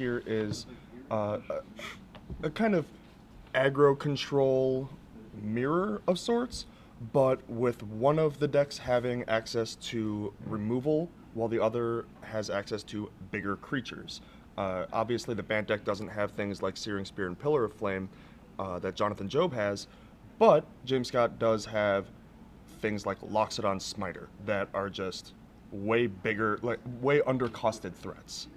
here is a kind of aggro control mirror of sorts, but with one of the decks having access to removal while the other has access to bigger creatures. Obviously, the Bant deck doesn't have things like Searing Spear and Pillar of Flame that Jonathan Job has, but James Scott does have things like Loxodon Smiter that are just way bigger, like way undercosted threats.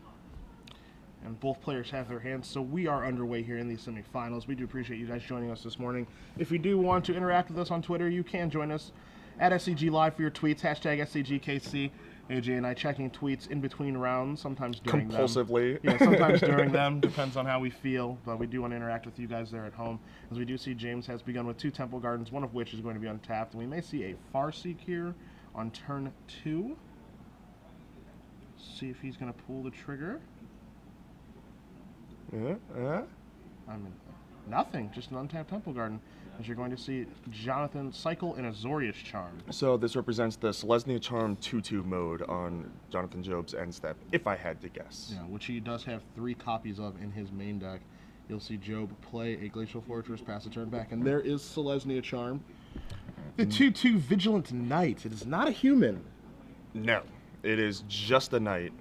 And both players have their hands, so we are underway here in these semifinals. We do appreciate you guys joining us this morning. If you do want to interact with us on Twitter, you can join us at SCG Live for your tweets, hashtag SCGKC. AJ and I checking tweets in between rounds, sometimes during Compulsively. them. Yeah, sometimes during them, depends on how we feel, but we do want to interact with you guys there at home. As we do see James has begun with 2 Temple Gardens, one of which is going to be untapped, and we may see a Farseek here on turn 2. See if he's going to pull the trigger. I mean, nothing, just an untapped Temple Garden, as you're going to see Jonathan cycle in Azorius Charm. So this represents the Selesnya Charm 2-2 mode on Jonathan Job's end step, if I had to guess. Yeah, which he does have 3 copies of in his main deck. You'll see Job play a Glacial Fortress, pass a turn back, and there is Selesnya Charm. The 2-2 Vigilant Knight. It is not a human. No, it is just a knight.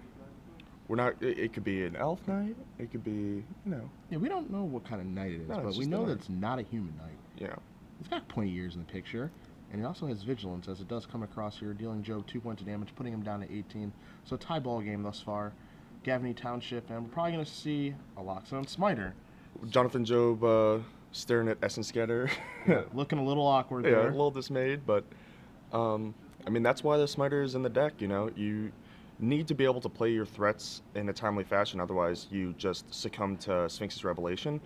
We're not. It could be an elf knight. It could be, Yeah, we don't know what kind of knight it is, but we know that it's not a human knight. Yeah. It's got pointy ears in the picture, and it also has vigilance as it does come across here, dealing Job 2 points of damage, putting him down to 18. So tie ball game thus far. Gavney Township, and we're probably going to see a Loxodon Smiter. Jonathan Job staring at Essence Scatter. Yeah, looking a little awkward Yeah, there. a little dismayed, but I mean that's why the Smiter is in the deck. You need to be able to play your threats in a timely fashion, otherwise you just succumb to Sphinx's Revelation.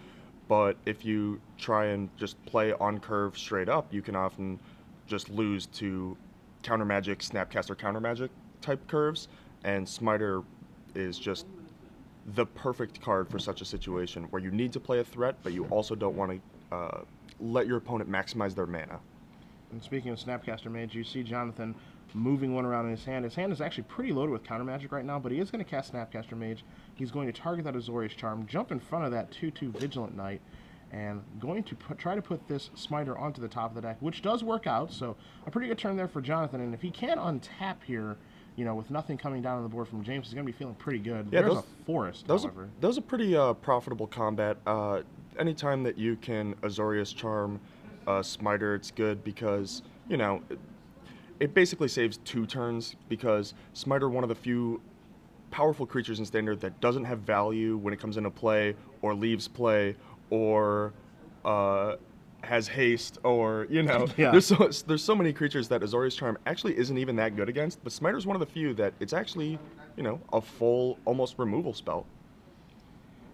But if you try and just play on curve straight up, you can often just lose to counter magic, Snapcaster counter magic type curves, and Smiter is just the perfect card for such a situation where you need to play a threat, but you also don't want to let your opponent maximize their mana. And speaking of Snapcaster Mage, you see Jonathan moving one around in his hand. His hand is actually pretty loaded with counter magic right now, but he is going to cast Snapcaster Mage. He's going to target that Azorius Charm, jump in front of that 2-2 Vigilant Knight, and going to try to put this Smiter onto the top of the deck, which does work out, so a pretty good turn there for Jonathan. And if he can untap here, with nothing coming down on the board from James, he's going to be feeling pretty good. Yeah, There's a Forest, however. That was a pretty profitable combat. Anytime that you can Azorius Charm Smiter, it's good because, it basically saves 2 turns, because Smiter, one of the few powerful creatures in Standard that doesn't have value when it comes into play, or leaves play, or has haste, or, Yeah. there's so many creatures that Azorius Charm actually isn't even that good against, but Smiter's one of the few that it's actually, a full, almost removal spell.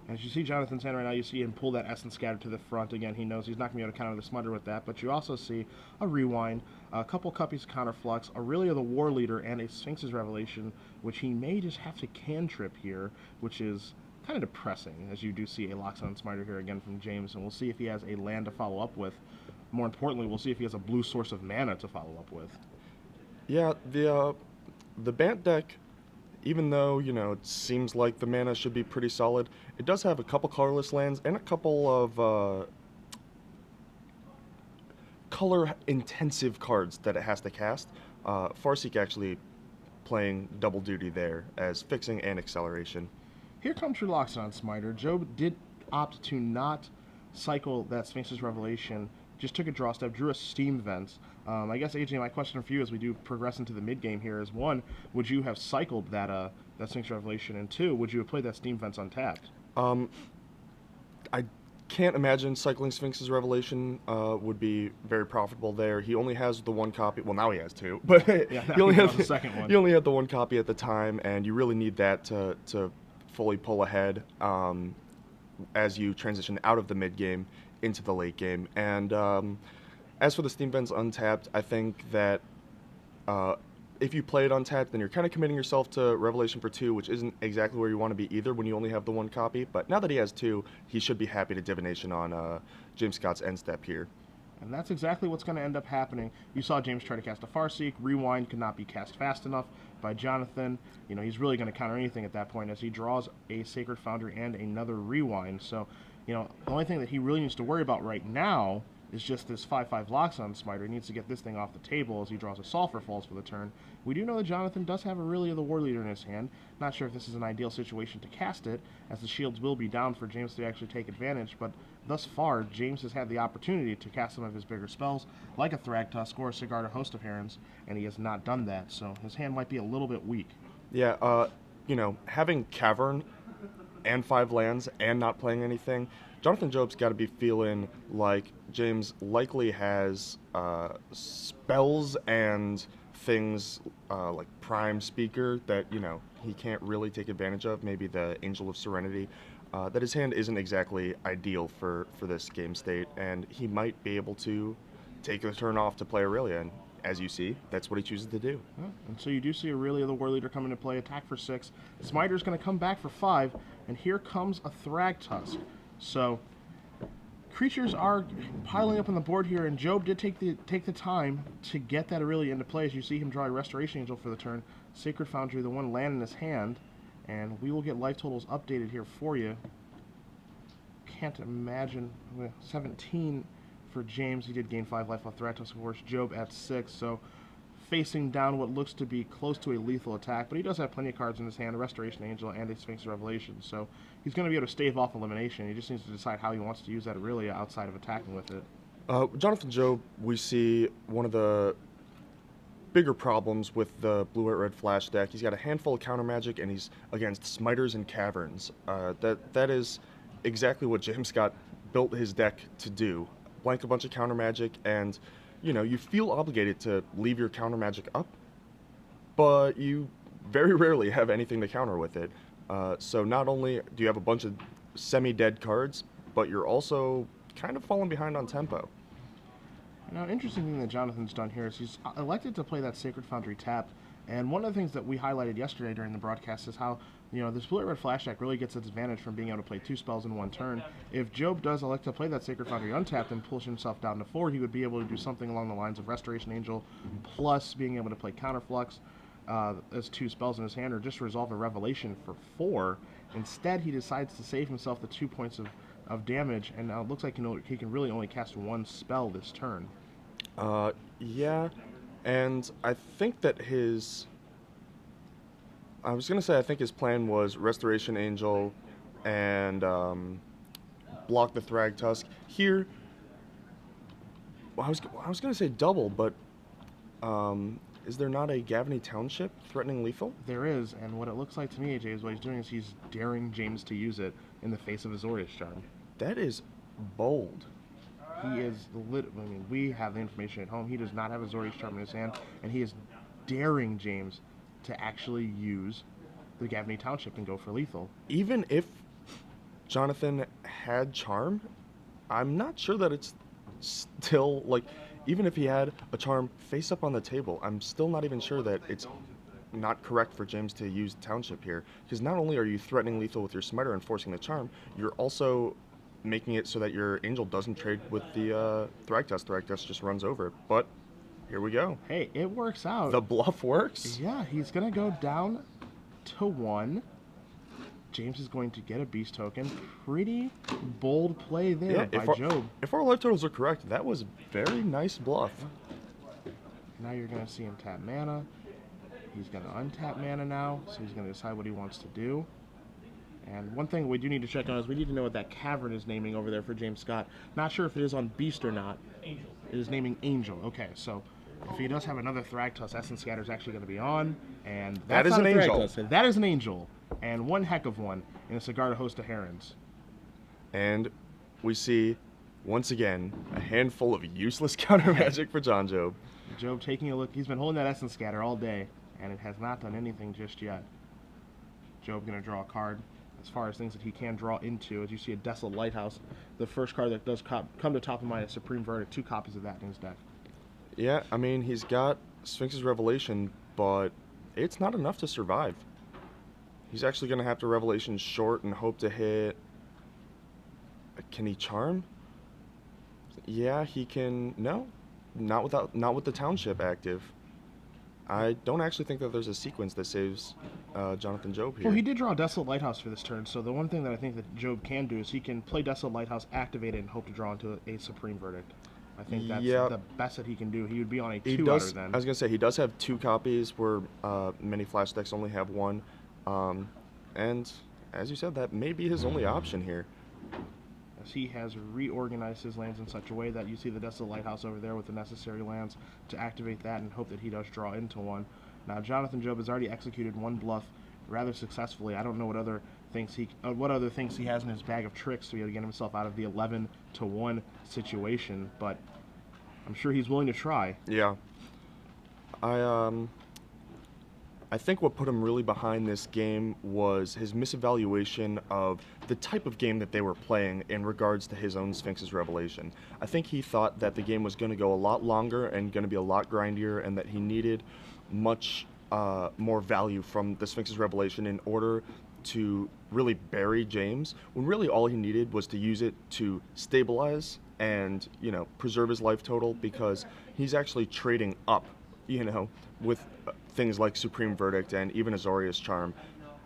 As you see Jonathan's hand right now, you see him pull that Essence Scatter to the front. Again, he knows he's not going to be able to counter the Smiter with that, but you also see a Rewind, a couple copies of Counterflux, Aurelia the War Leader, and a Sphinx's Revelation, which he may just have to cantrip here, which is kind of depressing, as you do see a Loxodon Smiter here again from James, and we'll see if he has a land to follow up with. More importantly, we'll see if he has a blue source of mana to follow up with. Yeah, the Bant deck, even though, it seems like the mana should be pretty solid, it does have a couple colorless lands and a couple of color-intensive cards that it has to cast. Farseek actually playing double duty there as fixing and acceleration. Here comes your Loxodon Smiter. Job did opt to not cycle that Sphinx's Revelation, just took a draw step, drew a Steam Vents. I guess, AJ, my question for you as we do progress into the mid-game here is, 1, would you have cycled that Sphinx Revelation, and 2, would you have played that Steam Vents untapped? I can't imagine cycling Sphinx's Revelation would be very profitable there. He only has the 1 copy. Well, now he has 2, but yeah, he only has the second one. He only had the 1 copy at the time, and you really need that to fully pull ahead as you transition out of the mid-game into the late game. And as for the Steam Vents untapped, I think that if you play it untapped, then you're kind of committing yourself to Revelation for 2, which isn't exactly where you want to be either when you only have the 1 copy. But now that he has 2, he should be happy to Divination on James Scott's end step here. And that's exactly what's going to end up happening. You saw James try to cast a Farseek. Rewind could not be cast fast enough. by Jonathan. You know, he's really going to counter anything at that point as he draws a Sacred Foundry and another Rewind. So, you know, the only thing that he really needs to worry about right now is just this 5/5 locks on Smiter. He needs to get this thing off the table as he draws a Sulfur Falls for the turn. We do know that Jonathan does have a Really of the War Leader in his hand. Not sure if this is an ideal situation to cast it, as the shields will be down for James to actually take advantage, but thus far, James has had the opportunity to cast some of his bigger spells, like a Thragtusk or a Sigarda Host of Herons, and he has not done that, so his hand might be a little bit weak. Yeah, you know, having Cavern and 5 lands and not playing anything, Jonathan Job's got to be feeling like James likely has spells and things like Prime Speaker that, you know, he can't really take advantage of, maybe the Angel of Serenity, that his hand isn't exactly ideal for this game state, and he might be able to take the turn off to play Aurelia, and as you see, that's what he chooses to do. And so you do see Aurelia, the War Leader, come into play, attack for 6. Smiter's going to come back for 5, and here comes a Thragtusk. So creatures are piling up on the board here, and Job did take the time to get that Aurelia into play. As you see him draw a Restoration Angel for the turn, Sacred Foundry, the one land in his hand, and we will get life totals updated here for you. Can't imagine 17 for James. He did gain 5 life off Thragtusk, of course. Job at 6, so facing down what looks to be close to a lethal attack, but he does have plenty of cards in his hand, a Restoration Angel and a Sphinx Revelation, so he's going to be able to stave off elimination. He just needs to decide how he wants to use that Aurelia outside of attacking with it. Jonathan Job, we see one of the bigger problems with the blue-white-red flash deck. He's got a handful of counter magic, and he's against Smiters and Caverns. That is exactly what James Scott built his deck to do. Blank a bunch of counter magic, and you know, you feel obligated to leave your counter magic up, but you very rarely have anything to counter with it. So not only do you have a bunch of semi-dead cards, but you're also kind of falling behind on tempo. Now, an interesting thing that Jonathan's done here is he's elected to play that Sacred Foundry tapped, and one of the things that we highlighted yesterday during the broadcast is how, you know, this blue-red flash deck really gets its advantage from being able to play 2 spells in one turn. If Job does elect to play that Sacred Foundry untapped and push himself down to 4, he would be able to do something along the lines of Restoration Angel, plus being able to play Counterflux as 2 spells in his hand, or just resolve a Revelation for 4. Instead, he decides to save himself the 2 points of damage, and now it looks like he can really only cast 1 spell this turn. Yeah, and I think that I was going to say I think his plan was Restoration Angel and block the Thragtusk. Here, I was going to say double, but is there not a Gavany Township threatening lethal? There is, and what it looks like to me, AJ, is what he's doing is he's daring James to use it in the face of Azorius Charm. That is bold. He is I mean, we have the information at home. He does not have Azorius Charm in his hand, and he is daring James to actually use the Gavany Township and go for lethal. Even if Jonathan had Charm, I'm not sure that it's still, like, even if he had a Charm face up on the table, I'm still not even sure that it's not correct for James to use Township here. Because not only are you threatening lethal with your Smiter and forcing the Charm, you're also making it so that your Angel doesn't trade with the Thragtusk. Thragtusk just runs over it. But here we go. Hey, it works out. The bluff works. Yeah, he's going to go down to 1. James is going to get a Beast Token. Pretty bold play there by Job. If our life totals are correct, that was very nice bluff. Now you're going to see him tap mana. He's going to untap mana now, so he's going to decide what he wants to do. And one thing we do need to check on is we need to know what that Cavern is naming over there for James Scott. Not sure if it is on Beast or not. Angel. It is naming Angel. Okay, so if he does have another Thragtusk, Essence Scatter is actually going to be on. And that is an Angel. That is an Angel. And one heck of one in a Sigarda Host of Herons. And we see, once again, a handful of useless counter magic for John Job. Job taking a look. He's been holding that Essence Scatter all day, and it has not done anything just yet. Job going to draw a card. As far as things that he can draw into, as you see a Desolate Lighthouse, the first card that does come to top of mind is Supreme Verdict, 2 copies of that in his deck. Yeah, I mean, he's got Sphinx's Revelation, but it's not enough to survive. He's actually going to have to Revelation short and hope to hit... Can he Charm? Yeah, he can... No, not with the Township active. I don't actually think that there's a sequence that saves Jonathan Job Well, here. he did draw a Desolate Lighthouse for this turn, so the one thing that I think that Job can do is he can play Desolate Lighthouse, activate it, and hope to draw into a Supreme Verdict. I think that's Yeah, the best that he can do. He would be on a he two-outer does. then. I was gonna say he does have 2 copies, where many Flash decks only have one, and as you said, that may be his only option here. As he has reorganized his lands in such a way that you see the Desolate Lighthouse over there with the necessary lands to activate that and hope that he does draw into one. Now, Jonathan Job has already executed one bluff rather successfully. I don't know what other things he has in his bag of tricks to be able to get himself out of the 11-1 situation, but I'm sure he's willing to try. Yeah, I I think what put him really behind this game was his misevaluation of the type of game that they were playing in regards to his own Sphinx's Revelation. I think he thought that the game was going to go a lot longer and going to be a lot grindier, and that he needed much more value from the Sphinx's Revelation in order to really bury James, when really all he needed was to use it to stabilize and, preserve his life total, because he's actually trading up, with things like Supreme Verdict and even Azorius Charm,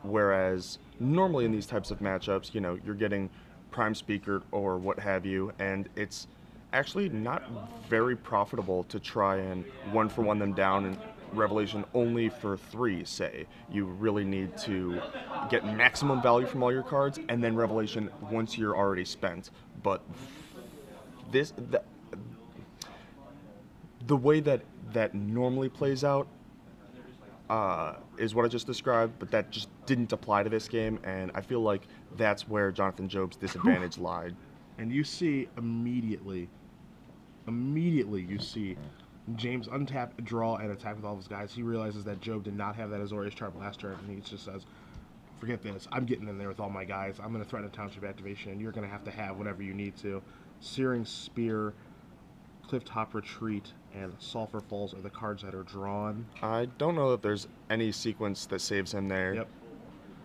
whereas normally in these types of matchups, you're getting Prime Speaker or what have you, and it's actually not very profitable to try and one-for-one them down in Revelation only for 3, say. You really need to get maximum value from all your cards, and then Revelation once you're already spent. But this, the way that normally plays out is what I just described, but that just didn't apply to this game, and I feel like that's where Jonathan Job's disadvantage lied. And you see immediately you see James untap, draw, and attack with all of his guys. He realizes that Job did not have that Azorius Charm last turn, and he just says, forget this, I'm getting in there with all my guys. I'm going to threaten a township activation, and you're going to have whatever you need to. Searing Spear, Clifftop Retreat, and Sulphur Falls are the cards that are drawn. I don't know that there's any sequence that saves him there. Yep.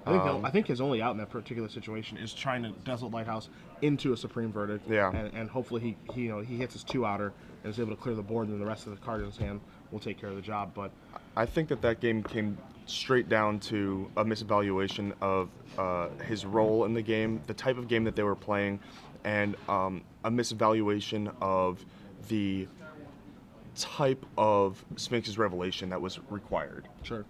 I think his only out in that particular situation is trying to Desolate Lighthouse into a Supreme Verdict. Yeah. And hopefully he hits his 2-outer and is able to clear the board, and then the rest of the cards in his hand will take care of the job. But I think that game came straight down to a misevaluation of his role in the game, the type of game that they were playing, and a misevaluation of the type of Sphinx's Revelation that was required. sure.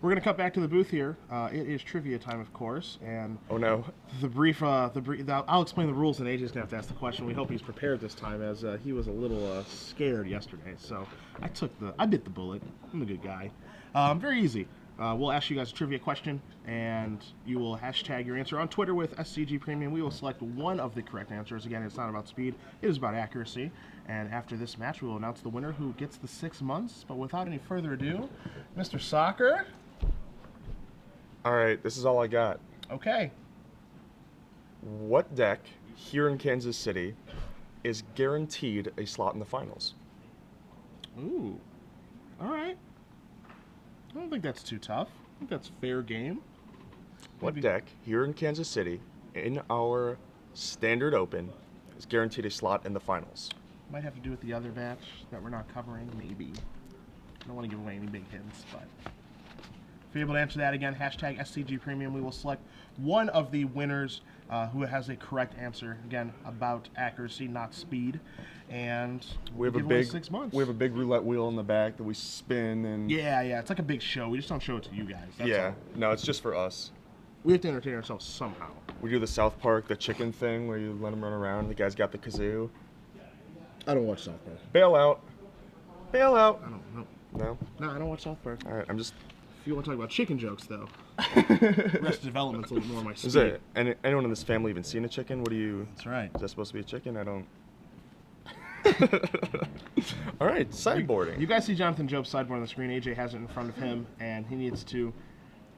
We're going to cut back to the booth here. It is trivia time, of course, and Oh no. I'll explain the rules, and AJ's going to have to ask the question. We hope he's prepared this time, as he was a little scared yesterday. So I bit the bullet. I'm a good guy. Very easy. We'll ask you guys a trivia question, and you will hashtag your answer on Twitter with SCG Premium. We will select one of the correct answers. Again, it's not about speed, it is about accuracy. And after this match, we will announce the winner, who gets the 6 months. But without any further ado, Mr. Soccer. All right, this is all I got. Okay. What deck here in Kansas City is guaranteed a slot in the finals? Ooh. All right. I don't think that's too tough. I think that's fair game. What Maybe- deck here in Kansas City in our standard open is guaranteed a slot in the finals? Might have to do with the other batch that we're not covering, maybe. I don't want to give away any big hints, but if you're able to answer that, again, hashtag SCG Premium, we will select one of the winners who has a correct answer, again, about accuracy, not speed, and We have give a away big 6 months. We have a big roulette wheel in the back that we spin, and Yeah, it's like a big show. We just don't show it to you guys. That's yeah. all. No, it's just for us. We have to entertain ourselves somehow. We do the South Park, the chicken thing, where you let them run around. The guy's got the kazoo. I don't watch South Park. Bail out. Bail out. I don't know. No. No, I don't watch South Park. All right. I'm just. If you want to talk about chicken jokes, though, Arrested Development's a little more my speed. Is it? Anyone in this family even seen a chicken? What do you? That's right. Is that supposed to be a chicken? I don't. All right, sideboarding. You guys see Jonathan Job's sideboard on the screen. AJ has it in front of him, and he needs to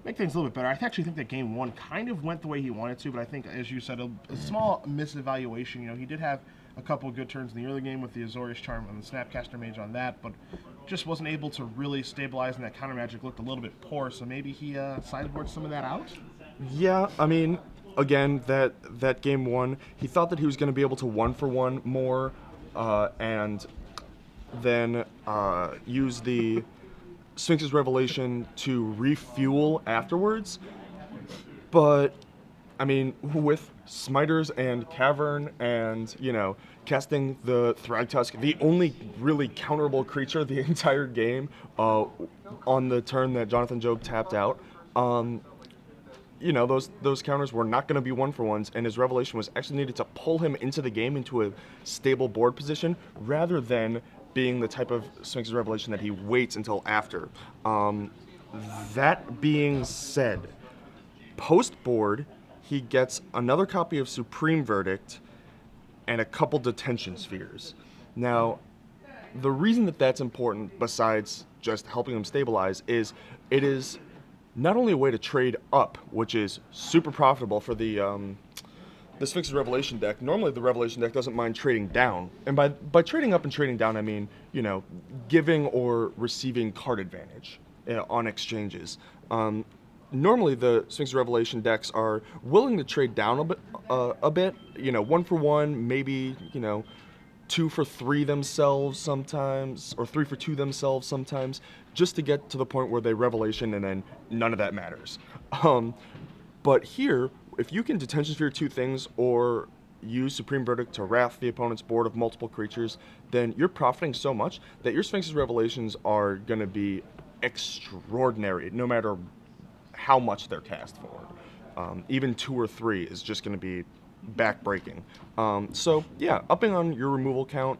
make things a little bit better. I actually think that game 1 kind of went the way he wanted to, but I think, as you said, a small misevaluation. He did have a couple of good turns in the early game with the Azorius Charm and the Snapcaster Mage on that, but just wasn't able to really stabilize, and that counter magic looked a little bit poor, so maybe he sideboarded some of that out? Yeah, I mean, again, that game 1, he thought that he was going to be able to one-for-one more, and then use the Sphinx's Revelation to refuel afterwards. But I mean, with Smiters and Cavern and, casting the Thragtusk, the only really counterable creature the entire game, on the turn that Jonathan Job tapped out, um, those counters were not going to be one for ones, and his Revelation was actually needed to pull him into the game into a stable board position rather than being the type of Sphinx's Revelation that he waits until after. That being said, post board, he gets another copy of Supreme Verdict and a couple detention spheres. Now, the reason that that's important, besides just helping him stabilize, is it is not only a way to trade up, which is super profitable for the Sphinx's Revelation deck. Normally, the Revelation deck doesn't mind trading down, and by trading up and trading down, I mean giving or receiving card advantage on exchanges. Normally, the Sphinx's Revelation decks are willing to trade down a bit. 1 for 1, maybe 2 for 3 themselves sometimes, or 3 for 2 themselves sometimes, just to get to the point where they Revelation and then none of that matters. But here, if you can Detention Sphere 2 things or use Supreme Verdict to wrath the opponent's board of multiple creatures, then you're profiting so much that your Sphinx's Revelations are going to be extraordinary, no matter how much they're cast for. Even 2 or 3 is just going to be back-breaking. So yeah, upping on your removal count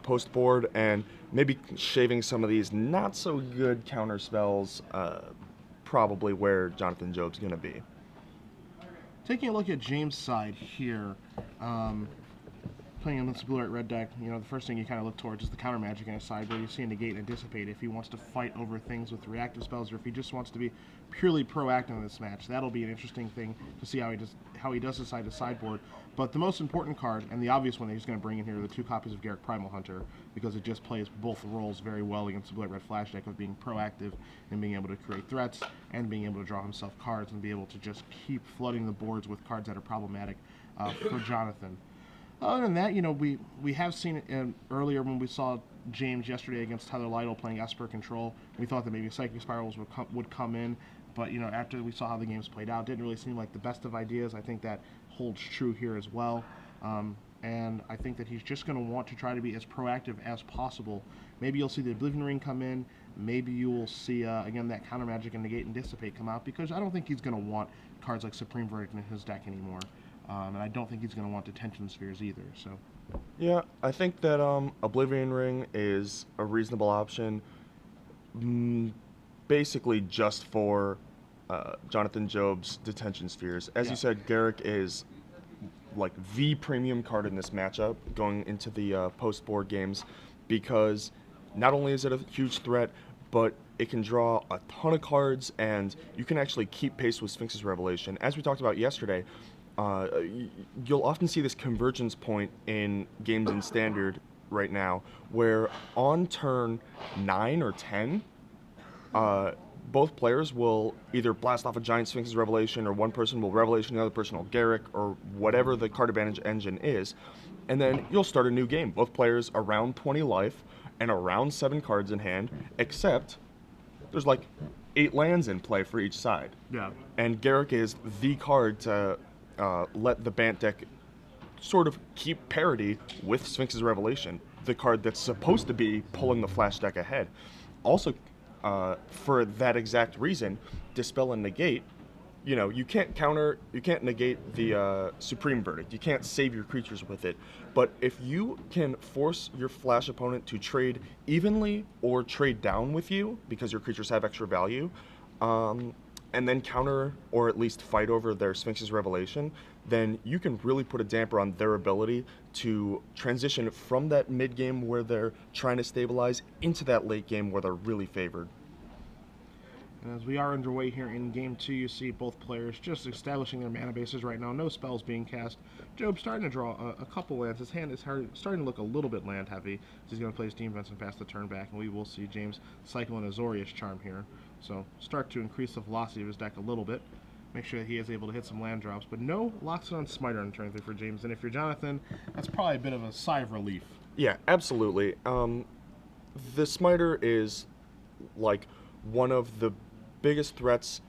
post board and maybe shaving some of these not so good counter spells, probably where Jonathan Job's going to be. Taking a look at James' side here, playing against the blue-white red deck, the first thing you kind of look towards is the counter magic in his side, where you see a negate and dissipate if he wants to fight over things with reactive spells, or if he just wants to be purely proactive in this match. That'll be an interesting thing to see how he does decide to sideboard. But the most important card, and the obvious one that he's going to bring in here, are the 2 copies of Garruk Primal Hunter, because it just plays both roles very well against the blue-white red flash deck of being proactive and being able to create threats and being able to draw himself cards and be able to just keep flooding the boards with cards that are problematic for Jonathan. Other than that, we have seen it earlier when we saw James yesterday against Tyler Lytle playing Esper Control. We thought that maybe Psychic Spirals would come in, but after we saw how the games played out, didn't really seem like the best of ideas. I think that holds true here as well. And I think that he's just going to want to try to be as proactive as possible. Maybe you'll see the Oblivion Ring come in. Maybe you will see, again, that Counter Magic and Negate and Dissipate come out, because I don't think he's going to want cards like Supreme Verdict in his deck anymore. And I don't think he's going to want Detention Spheres either. So, yeah, I think that Oblivion Ring is a reasonable option, basically just for Jonathan Job's Detention Spheres. As you said, Garruk is like the premium card in this matchup going into the post-board games, because not only is it a huge threat, but it can draw a ton of cards, and you can actually keep pace with Sphinx's Revelation. As we talked about yesterday, you'll often see this convergence point in games in Standard right now, where on turn 9 or 10, both players will either blast off a giant Sphinx's Revelation, or one person will Revelation, the other person will Garruk, or whatever the card advantage engine is, and then you'll start a new game. Both players around 20 life and around 7 cards in hand, except there's like 8 lands in play for each side. yeah. And Garruk is the card to let the Bant deck sort of keep parity with Sphinx's Revelation, the card that's supposed to be pulling the Flash deck ahead. Also, for that exact reason, Dispel and Negate, you can't negate the Supreme Verdict. You can't save your creatures with it. But if you can force your Flash opponent to trade evenly or trade down with you, because your creatures have extra value, and then counter or at least fight over their Sphinx's Revelation, then you can really put a damper on their ability to transition from that mid game where they're trying to stabilize into that late game where they're really favored. And as we are underway here in Game 2, you see both players just establishing their mana bases right now. No spells being cast. Job's starting to draw a couple lands. His hand is starting to look a little bit land heavy. He's going to play his Steam Vents and pass the turn back, and we will see James cycle an Azorius Charm here. So start to increase the velocity of his deck a little bit. Make sure that he is able to hit some land drops, but no Loxodon Smiter on turn 3 for James. And if you're Jonathan, that's probably a bit of a sigh of relief. Yeah, absolutely. The Smiter is like one of the biggest threats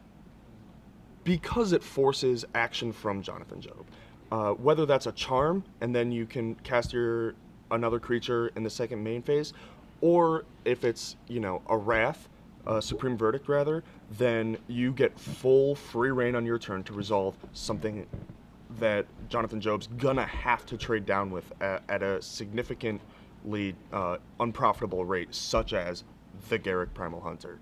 because it forces action from Jonathan Job. Whether that's a charm, and then you can cast your another creature in the second main phase, or if it's a wrath, a supreme verdict rather, then you get full free reign on your turn to resolve something that Jonathan Job's gonna have to trade down with at a significantly unprofitable rate, such as the Garrick Primal Hunter.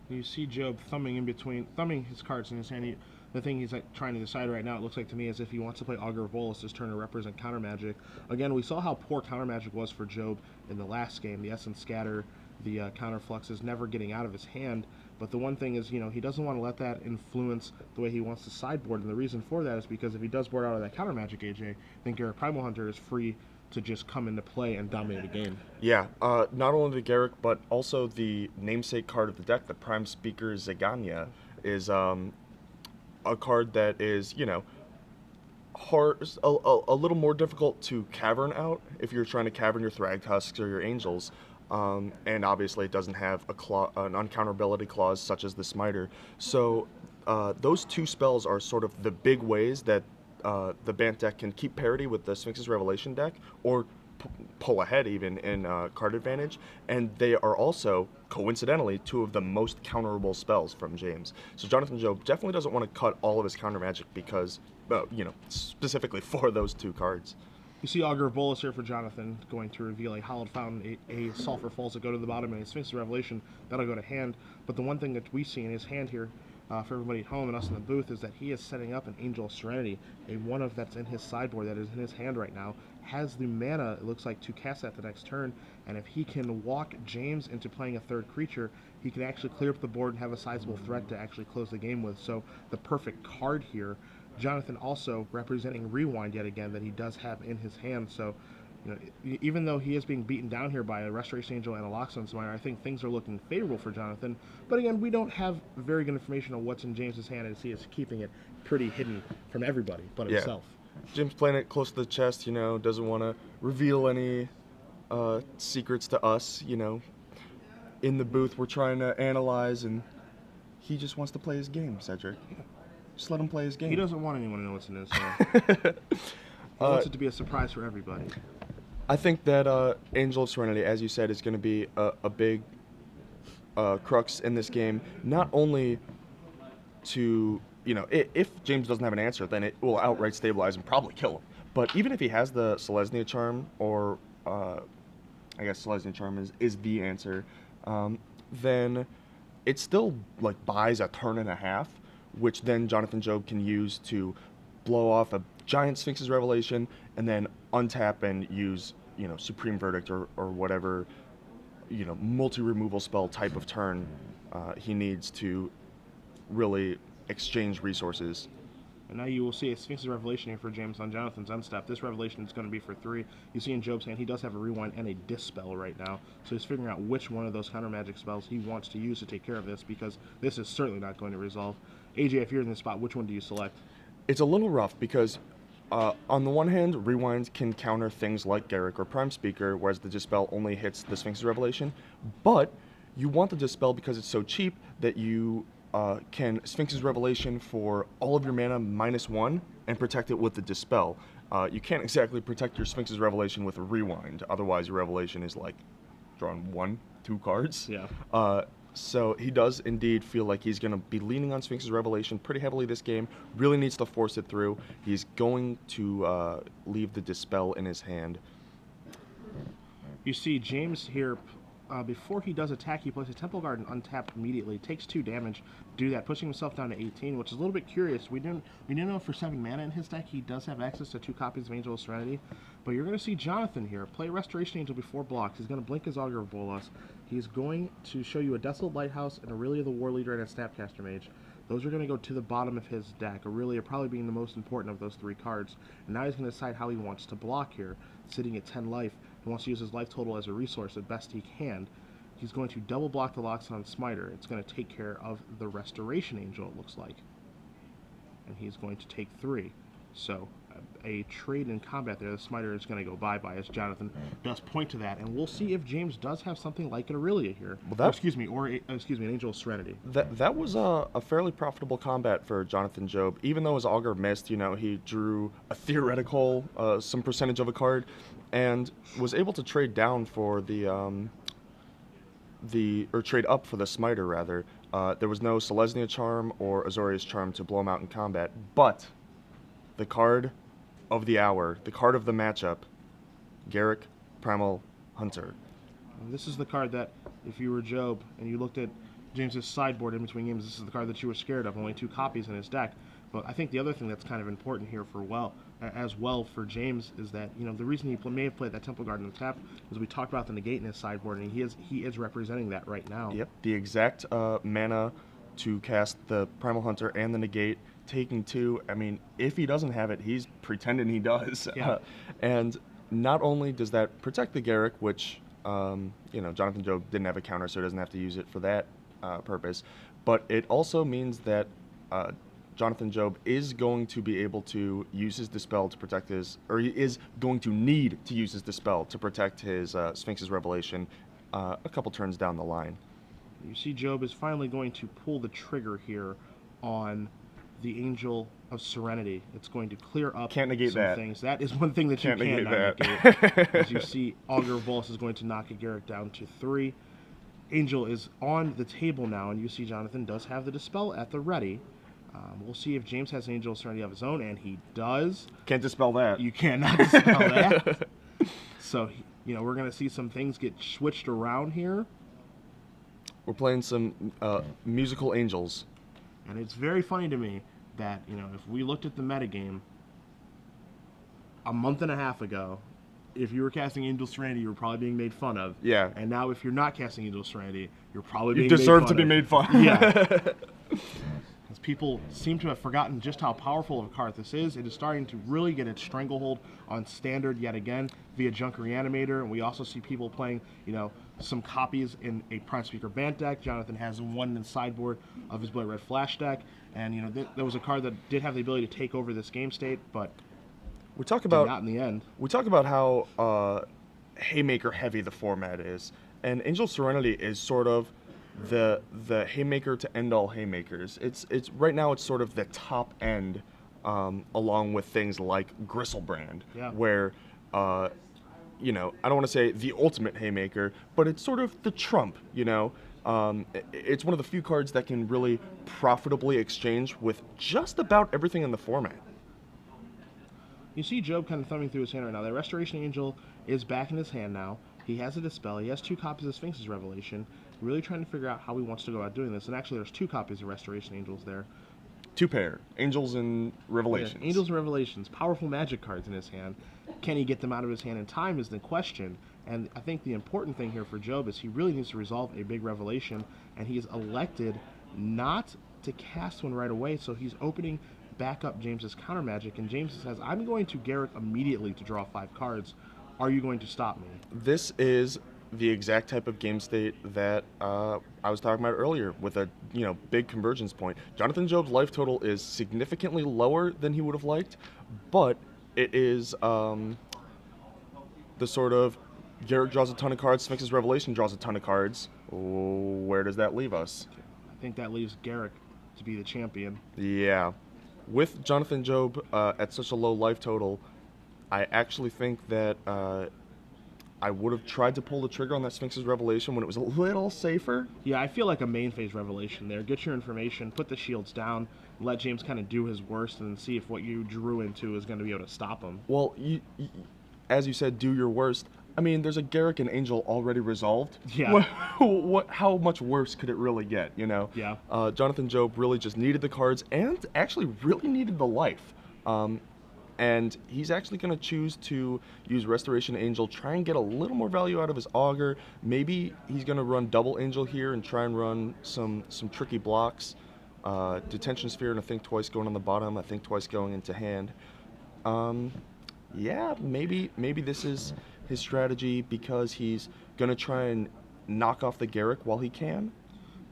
You see Job thumbing his cards in his hand. The thing he's like trying to decide right now, it looks like to me, as if he wants to play Augur of Bolas this turn to represent counter magic. Again, we saw how poor counter magic was for Job in the last game. The Essence Scatter, the counter fluxes never getting out of his hand. But the one thing is, he doesn't want to let that influence the way he wants to sideboard. And the reason for that is because if he does board out of that counter magic, AJ, then Garrett Primal Hunter is free to just come into play and dominate a game. Yeah, not only the Garrick, but also the namesake card of the deck, the Prime Speaker Zaganya, is a card that is, hard, a little more difficult to cavern out if you're trying to cavern your Thragtusks or your Angels. And obviously, it doesn't have an uncounterability clause such as the Smiter. So those two spells are sort of the big ways that the Bant deck can keep parity with the Sphinx's Revelation deck, or pull ahead even in card advantage. And they are also, coincidentally, two of the most counterable spells from James. So Jonathan Job definitely doesn't want to cut all of his counter magic because, specifically for those two cards. You see Augur of Bolas here for Jonathan, going to reveal a Hallowed Fountain, a Sulphur Falls that go to the bottom, and a Sphinx's Revelation that'll go to hand. But the one thing that we see in his hand here, for everybody at home and us in the booth, is that he is setting up an Angel of Serenity, a one of that's in his sideboard that is in his hand right now, has the mana, it looks like, to cast that the next turn, and if he can walk James into playing a third creature, he can actually clear up the board and have a sizable threat to actually close the game with. So the perfect card here. Jonathan also representing Rewind yet again that he does have in his hand. So, even though he is being beaten down here by a Restoration Angel and a Loxodon Smiter, I think things are looking favorable for Jonathan. But again, we don't have very good information on what's in James's hand, as he is keeping it pretty hidden from everybody but himself. James playing it close to the chest, doesn't want to reveal any secrets to us, In the booth, we're trying to analyze, and he just wants to play his game, Cedric. Just let him play his game. He doesn't want anyone to know what's in his hand. He wants it to be a surprise for everybody. I think that Angel of Serenity, as you said, is going to be a big crux in this game. Not only to, if James doesn't have an answer, then it will outright stabilize and probably kill him. But even if he has the Selesnya Charm, or I guess Selesnya Charm is the answer, then it still buys a turn and a half, which then Jonathan Job can use to blow off a giant Sphinx's Revelation and then untap and use, Supreme Verdict or whatever, multi-removal spell type of turn he needs to really exchange resources. And now you will see a Sphinx's Revelation here for James on Jonathan's unstep. This Revelation is going to be for 3. You see in Job's hand, he does have a Rewind and a Dispel right now. So he's figuring out which one of those counter magic spells he wants to use to take care of this, because this is certainly not going to resolve. AJ, if you're in this spot, which one do you select? It's a little rough because on the one hand, Rewind can counter things like Garrick or Prime Speaker, whereas the Dispel only hits the Sphinx's Revelation. But you want the Dispel because it's so cheap that you can Sphinx's Revelation for all of your mana -1 and protect it with the Dispel. You can't exactly protect your Sphinx's Revelation with a Rewind, otherwise your Revelation is drawing 1-2 cards. Yeah. So he does indeed feel like he's going to be leaning on Sphinx's Revelation pretty heavily this game. Really needs to force it through. He's going to leave the Dispel in his hand. You see James here, before he does attack, he plays a Temple Garden untapped immediately. Takes 2 damage. Do that, pushing himself down to 18, which is a little bit curious. We didn't know for 7 mana in his deck he does have access to 2 copies of Angel of Serenity. But you're going to see Jonathan here play Restoration Angel before blocks. He's going to blink his Augur of Bolas. He's going to show you a Desolate Lighthouse and Aurelia the War Leader and a Snapcaster Mage. Those are going to go to the bottom of his deck, Aurelia probably being the most important of those 3 cards. And now he's going to decide how he wants to block here, sitting at 10 life. He wants to use his life total as a resource as best he can. He's going to double block the Loxodon Smiter. It's going to take care of the Restoration Angel, it looks like. And he's going to take 3. So a trade in combat there, the Smiter is going to go bye-bye, as Jonathan does point to that. And we'll see if James does have something like an Aurelia here. Well, Or, excuse me, an Angel of Serenity. that was a fairly profitable combat for Jonathan Job. Even though his augur missed, he drew a theoretical some percentage of a card, and was able to trade down for or trade up for the Smiter rather. There was no Selesnya Charm or Azorius Charm to blow him out in combat, but the card of the hour, the card of the matchup, Garruk Primal Hunter. And this is the card that, if you were Job and you looked at James's sideboard in between games, this is the card that you were scared of. Only 2 copies in his deck. But I think the other thing that's kind of important here as well for James is that the reason he may have played that Temple Guard in the tap is we talked about the negate in his sideboard, and he is representing that right now. Yep, the exact mana to cast the Primal Hunter and the negate, taking 2. I mean, if he doesn't have it, he's pretending he does. Yeah. And not only does that protect the Garruk, which Jonathan Job didn't have a counter, so he doesn't have to use it for that purpose, but it also means that Jonathan Job is going to be able to use his Dispel to protect he is going to need to use his Dispel to protect his Sphinx's Revelation a couple turns down the line. You see Job is finally going to pull the trigger here on the Angel of Serenity. It's going to clear up Can't negate some that. things. That is one thing that Can't you negate cannot that. negate. As you see, Augur Volus is going to knock a Garruk down to 3. Angel is on the table now, and you see Jonathan does have the Dispel at the ready. We'll see if James has an Angel of Serenity of his own, and he does. Can't dispel that. You cannot dispel that. So, we're going to see some things get switched around here. We're playing some musical angels. And it's very funny to me that, if we looked at the metagame a month and a half ago, if you were casting Angel Serenity, you were probably being made fun of. Yeah. And now if you're not casting Angel Serenity, you're probably being You deserve made fun to be of. made fun. Yeah. As people seem to have forgotten just how powerful of a card this is. It is starting to really get its stranglehold on Standard yet again via Junk Reanimator, and we also see people playing, some copies in a Prime Speaker Bant deck. Jonathan has one in the sideboard of his Blood Red Flash deck, and there was a card that did have the ability to take over this game state, but We talk about not in the end. We talk about how Haymaker heavy the format is, and Angel Serenity is sort of the Haymaker to end all Haymakers. It's right now it's sort of the top end, along with things like Gristlebrand, Yeah. where I don't want to say the ultimate Haymaker, but it's sort of the trump. It's one of the few cards that can really profitably exchange with just about everything in the format. You see Job kind of thumbing through his hand right now. The Restoration Angel is back in his hand now. He has a Dispel. He has 2 copies of Sphinx's Revelation. Really trying to figure out how he wants to go about doing this. And actually, there's 2 copies of Restoration Angels there. 2 pair, Angels and Revelations. Yeah, Angels and Revelations, powerful magic cards in his hand. Can he get them out of his hand in time is the question. And I think the important thing here for Job is he really needs to resolve a big revelation, and he is elected not to cast one right away, so he's opening back up James's counter magic, and James says, I'm going to Garruk immediately to draw 5 cards. Are you going to stop me? This is the exact type of game state that I was talking about earlier with a big convergence point. Jonathan Job's life total is significantly lower than he would have liked, but it is the sort of Garruk draws a ton of cards, Sphinx's Revelation draws a ton of cards. Where does that leave us? I think that leaves Garruk to be the champion. Yeah. With Jonathan Job at such a low life total, I actually think that I would have tried to pull the trigger on that Sphinx's Revelation when it was a little safer. Yeah, I feel like a main phase revelation there. Get your information, put the shields down, let James kind of do his worst, and see if what you drew into is going to be able to stop him. Well, as you said, do your worst. I mean, there's a Garruk and Angel already resolved. Yeah. How much worse could it really get, Yeah. Jonathan Job really just needed the cards and actually really needed the life. And he's actually going to choose to use Restoration Angel, try and get a little more value out of his Augur. Maybe he's going to run Double Angel here and try and run some tricky blocks. Detention Sphere and a Think Twice going on the bottom, a Think Twice going into hand. Yeah, maybe this is his strategy because he's going to try and knock off the Garruk while he can.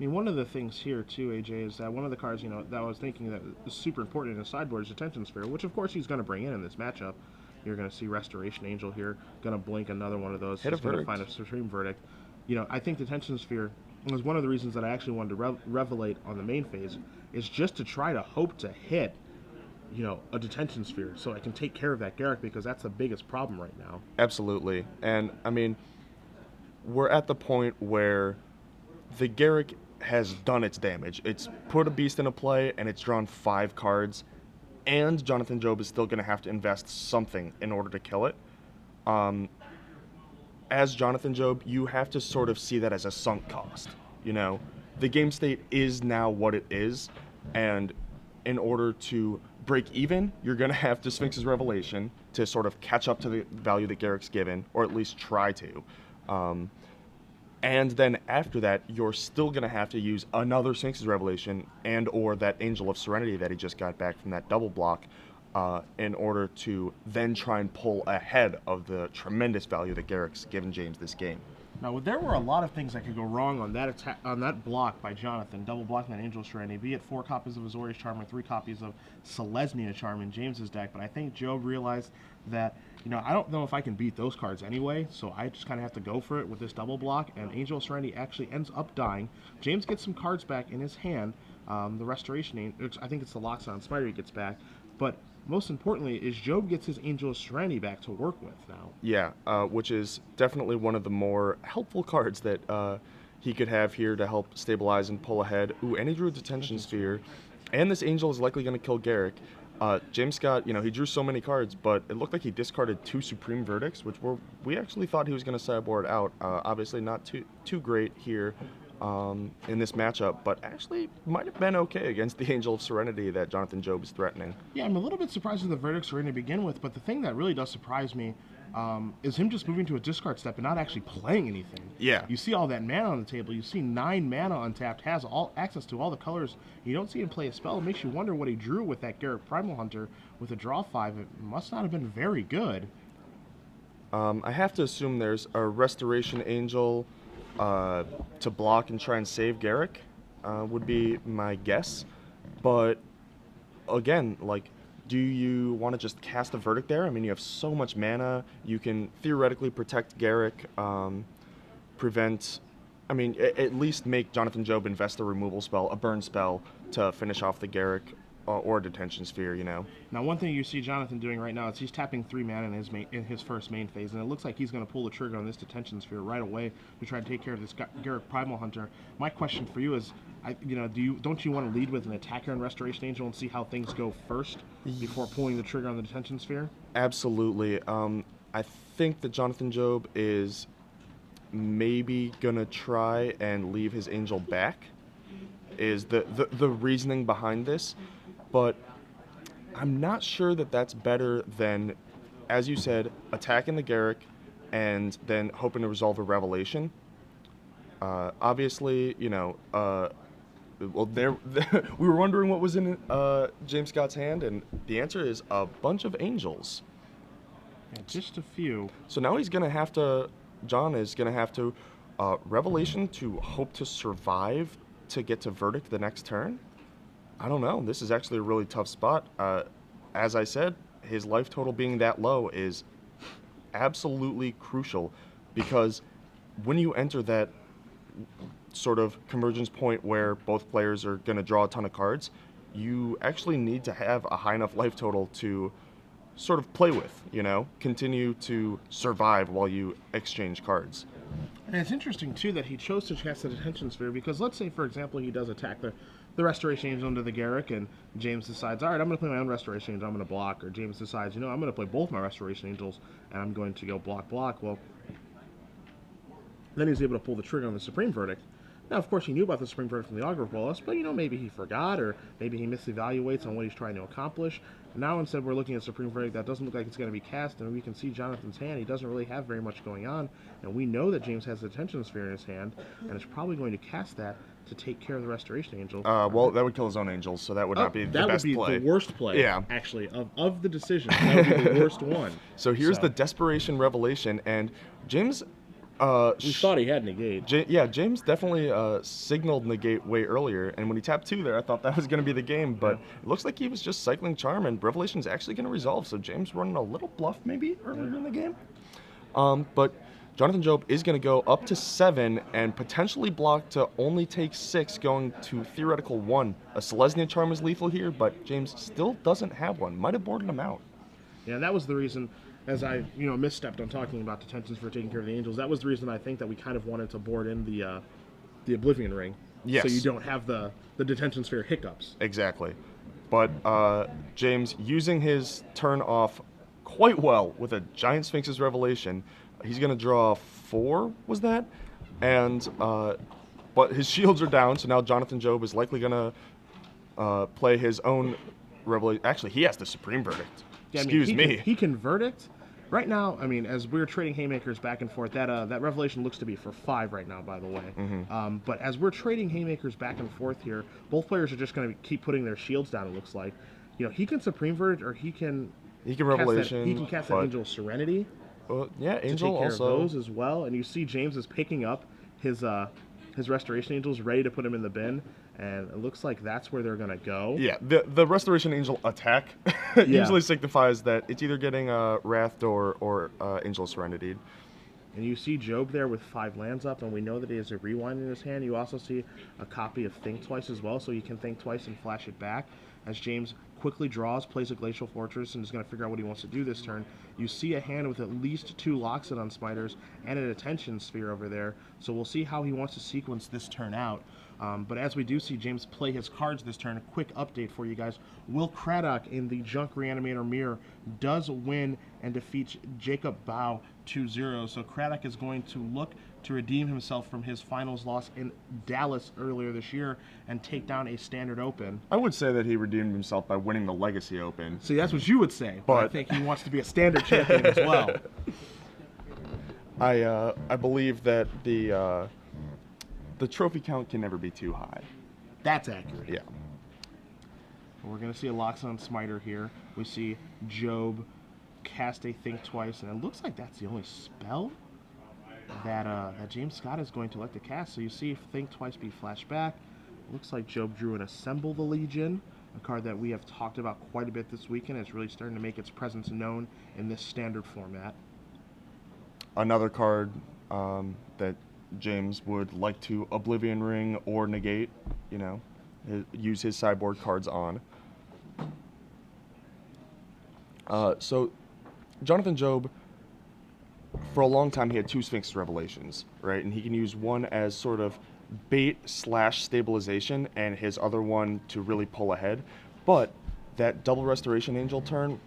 I mean, one of the things here too, AJ, is that one of the cards, that I was thinking that is super important in his sideboard is Attention Sphere, which of course he's going to bring in this matchup. You're going to see Restoration Angel here, going to blink another one of those. Hit a He's going to find verdict. a Supreme Verdict. I think the Attention Sphere was one of the reasons that I actually wanted to revelate on the main phase, is just to try to hope to hit a Detention Sphere so I can take care of that Garrick, because that's the biggest problem right now. Absolutely. And I mean, we're at the point where the Garrick has done its damage. It's put a beast into play and it's drawn 5 cards, and Jonathan Job is still going to have to invest something in order to kill it. As Jonathan Job, you have to sort of see that as a sunk cost. The game state is now what it is, and in order to break even, you're going to have to Sphinx's Revelation to sort of catch up to the value that Garrick's given, or at least try to. And then after that, you're still going to have to use another Sphinx's Revelation and or that Angel of Serenity that he just got back from that double block in order to then try and pull ahead of the tremendous value that Garrick's given James this game. Now, there were a lot of things that could go wrong on that attack, on that block by Jonathan, double blocking that Angel of Serenity, be it 4 copies of Azorius Charm or 3 copies of Selesnya Charm in James's deck. But I think Job realized that, I don't know if I can beat those cards anyway, so I just kind of have to go for it with this double block, and Angel of Serenity actually ends up dying. James gets some cards back in his hand, the Restoration, I think it's the Loxodon Spider he gets back, but most importantly is Job gets his Angel of Serenity back to work with now. Yeah, which is definitely one of the more helpful cards that he could have here to help stabilize and pull ahead. Ooh, and he drew a Detention Sphere, and this Angel is likely going to kill Garrick. James Scott, he drew so many cards, but it looked like he discarded 2 Supreme Verdicts, which we actually thought he was going to sideboard out. Obviously not too great here in this matchup, but actually might have been okay against the Angel of Serenity that Jonathan Job is threatening. Yeah, I'm a little bit surprised with the verdicts we're going to begin with, but the thing that really does surprise me is him just moving to a discard step and not actually playing anything. Yeah. You see all that mana on the table. You see 9 mana untapped, has all access to all the colors. You don't see him play a spell. It makes you wonder what he drew with that Garrick Primal Hunter with a draw 5. It must not have been very good. I have to assume there's a Restoration Angel to block and try and save Garrick, would be my guess. But again, do you want to just cast a Verdict there? I mean, you have so much mana. You can theoretically protect Garrick, at least make Jonathan Job invest a removal spell, a burn spell, to finish off the Garrick or a Detention Sphere, Now, one thing you see Jonathan doing right now is he's tapping 3 mana in his first main phase, and it looks like he's going to pull the trigger on this Detention Sphere right away to try to take care of this Garrick Primal Hunter. My question for you is, don't you want to lead with an attacker and Restoration Angel and see how things go first before pulling the trigger on the Detention Sphere? Absolutely. I think that Jonathan Job is maybe gonna try and leave his Angel back, is the reasoning behind this. But I'm not sure that that's better than, as you said, attacking the Garrick and then hoping to resolve a Revelation. Obviously, we were wondering what was in James Scott's hand, and the answer is a bunch of Angels. Yeah, just a few. So now John is going to have to Revelation to hope to survive to get to Verdict the next turn. I don't know. This is actually a really tough spot. As I said, his life total being that low is absolutely crucial, because when you enter that sort of convergence point where both players are going to draw a ton of cards, you actually need to have a high enough life total to sort of play with, continue to survive while you exchange cards. And it's interesting, too, that he chose to cast the Detention Sphere, because let's say, for example, he does attack the Restoration Angel into the Garrick, and James decides, all right, I'm going to play my own Restoration Angel, I'm going to block. Or James decides, I'm going to play both my Restoration Angels, and I'm going to go block. Well, then he's able to pull the trigger on the Supreme Verdict. Now, of course, he knew about the Supreme Verdict from the Augur Bolus, but, maybe he forgot, or maybe he misevaluates on what he's trying to accomplish. Now, instead, we're looking at Supreme Verdict that doesn't look like it's going to be cast, and we can see Jonathan's hand. He doesn't really have very much going on, and we know that James has the Detention Sphere in his hand, and is probably going to cast that to take care of the Restoration Angel. Well, that would kill his own Angels, so that would not be the best play. That would be the worst play, yeah. Actually, of the decisions. That would be the worst one. So here's the Desperation Revelation, and James We thought he had negate. Yeah, James definitely signaled negate way earlier, and when he tapped 2 there, I thought that was going to be the game, but it looks like he was just cycling Charm, and Revelation's actually going to resolve, so James running a little bluff maybe earlier in the game. But Jonathan Job is going to go up to 7 and potentially block to only take 6, going to theoretical 1. A Selesnya Charm is lethal here, but James still doesn't have one. Might have boarded him out. Yeah, that was the reason, as I misstepped on talking about detentions for taking care of the Angels. That was the reason I think that we kind of wanted to board in the Oblivion Ring. Yes. So you don't have the detention sphere hiccups. Exactly. But James, using his turn off quite well with a Giant Sphinx's Revelation, he's going to draw 4, was that? And, but his shields are down, so now Jonathan Job is likely going to play his own Revelation. Actually, he has the Supreme Verdict. Yeah, Excuse me. He can Verdict. Right now, I mean, as we're trading haymakers back and forth, that Revelation looks to be for 5 right now, by the way. Mm-hmm. But as we're trading haymakers back and forth here, both players are just going to keep putting their shields down, it looks like. He can Supreme Verdict, or he can Revelation. He can cast that Angel Serenity. Yeah, Angel to take care also. of those as well. And you see James is picking up his Restoration Angels, ready to put him in the bin. And it looks like that's where they're going to go. Yeah, the Restoration Angel attack usually signifies that it's either getting Wrathed or Angel Serenity. And you see Job there with 5 lands up, and we know that he has a Rewind in his hand. You also see a copy of Think Twice as well, so he can think twice and flash it back. As James quickly draws, plays a Glacial Fortress, and is going to figure out what he wants to do this turn. You see a hand with at least 2 Loxodon on Smiters and an Attention Sphere over there, so we'll see how he wants to sequence this turn out. But as we do see James play his cards this turn, a quick update for you guys. Will Craddock in the Junk Reanimator Mirror does win and defeats Jacob Bao 2-0. So Craddock is going to look to redeem himself from his finals loss in Dallas earlier this year and take down a Standard Open. I would say that he redeemed himself by winning the Legacy Open. See, that's what you would say, but I think he wants to be a Standard champion as well. I believe that the trophy count can never be too high. That's accurate. Yeah. We're going to see a Loxodon Smiter here. We see Job cast a Think Twice, and it looks like that's the only spell that James Scott is going to like to cast. So you see Think Twice be flashed back. Looks like Job drew an Assemble the Legion, a card that we have talked about quite a bit this weekend. It's really starting to make its presence known in this Standard format. Another card that James would like to Oblivion Ring or negate, use his sideboard cards on. So Jonathan Job, for a long time, he had 2 Sphinx Revelations, right? And he can use one as sort of bait/stabilization and his other one to really pull ahead. But that double Restoration Angel turn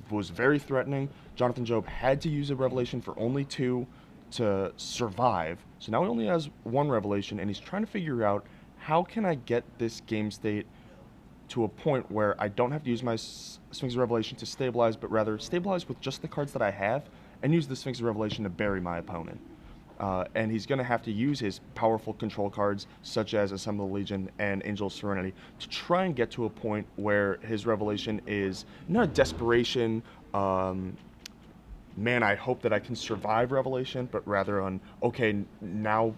was very threatening. Jonathan Job had to use a Revelation for only 2 to survive. So now he only has 1 Revelation, and he's trying to figure out, how can I get this game state to a point where I don't have to use my Sphinx Revelation to stabilize, but rather stabilize with just the cards that I have and use the Sphinx Revelation to bury my opponent. And he's going to have to use his powerful control cards, such as Assemble the Legion and Angel Serenity, to try and get to a point where his Revelation is not a desperation, man, I hope that I can survive Revelation, but rather on, okay, now,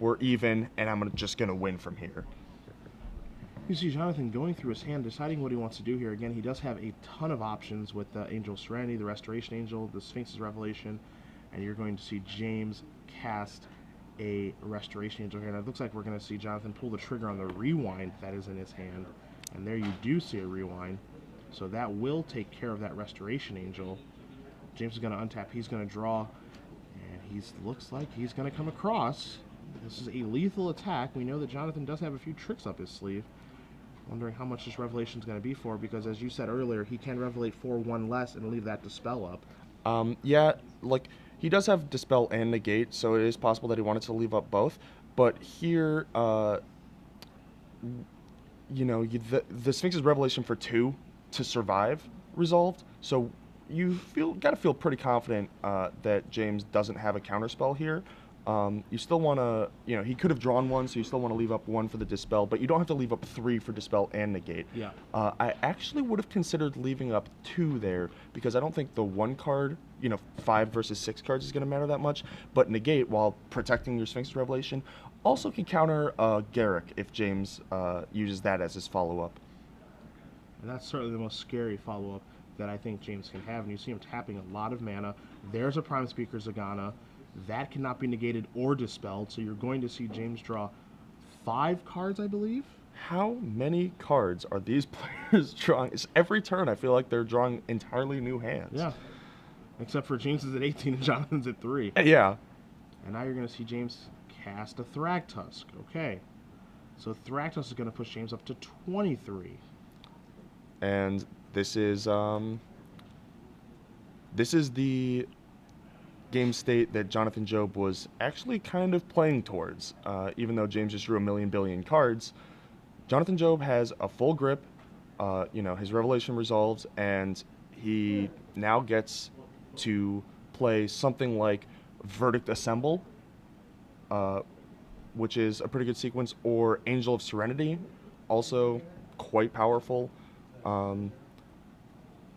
we're even, and I'm just going to win from here. You see Jonathan going through his hand, deciding what he wants to do here. Again, he does have a ton of options with the Angel Serenity, the Restoration Angel, the Sphinx's Revelation, and you're going to see James cast a Restoration Angel here. And it looks like we're going to see Jonathan pull the trigger on the Rewind that is in his hand. And there you do see a Rewind. So that will take care of that Restoration Angel. James is going to untap. He's going to draw. And he looks like he's going to come across. This is a lethal attack. We know that Jonathan does have a few tricks up his sleeve. Wondering how much this Revelation is going to be for, because as you said earlier, he can Revelate for 1 less and leave that Dispel up. Yeah, like, he does have Dispel and Negate, so it is possible that he wanted to leave up both. But here, the Sphinx's Revelation for 2 to survive resolved, so you gotta feel pretty confident that James doesn't have a counterspell here. You still want to, he could have drawn one, so you still want to leave up one for the Dispel, but you don't have to leave up three for Dispel and Negate. Yeah. I actually would have considered leaving up two there, because I don't think the one card, 5 versus 6 cards is going to matter that much, but Negate, while protecting your Sphinx's Revelation, also can counter Garrick if James uses that as his follow-up. And that's certainly the most scary follow-up that I think James can have. And you see him tapping a lot of mana. There's a Prime Speaker Zagana. That cannot be negated or dispelled, so you're going to see James draw 5 cards, I believe. How many cards are these players drawing? It's every turn I feel like they're drawing entirely new hands. Yeah. Except for James is at 18 and Jonathan's at 3. Yeah. And now you're going to see James cast a Thragtusk. Okay. So Thragtusk is going to push James up to 23. And this is the game state that Jonathan Job was actually kind of playing towards. Even though James just drew a million billion cards, Jonathan Job has a full grip. His Revelation resolves, and he now gets to play something like Verdict Assemble, which is a pretty good sequence, or Angel of Serenity, also quite powerful.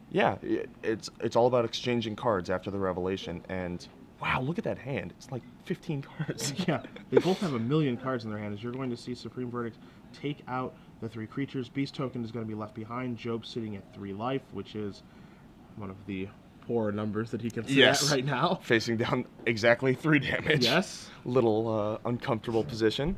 Yeah, it's all about exchanging cards after the Revelation, and wow, look at that hand. It's like 15 cards. Yeah, they both have a million cards in their hand. As you're going to see Supreme Verdict take out the 3 creatures. Beast Token is going to be left behind. Job sitting at 3 life, which is one of the poor numbers that he can sit at right now. Facing down exactly 3 damage. Yes. Little uncomfortable position.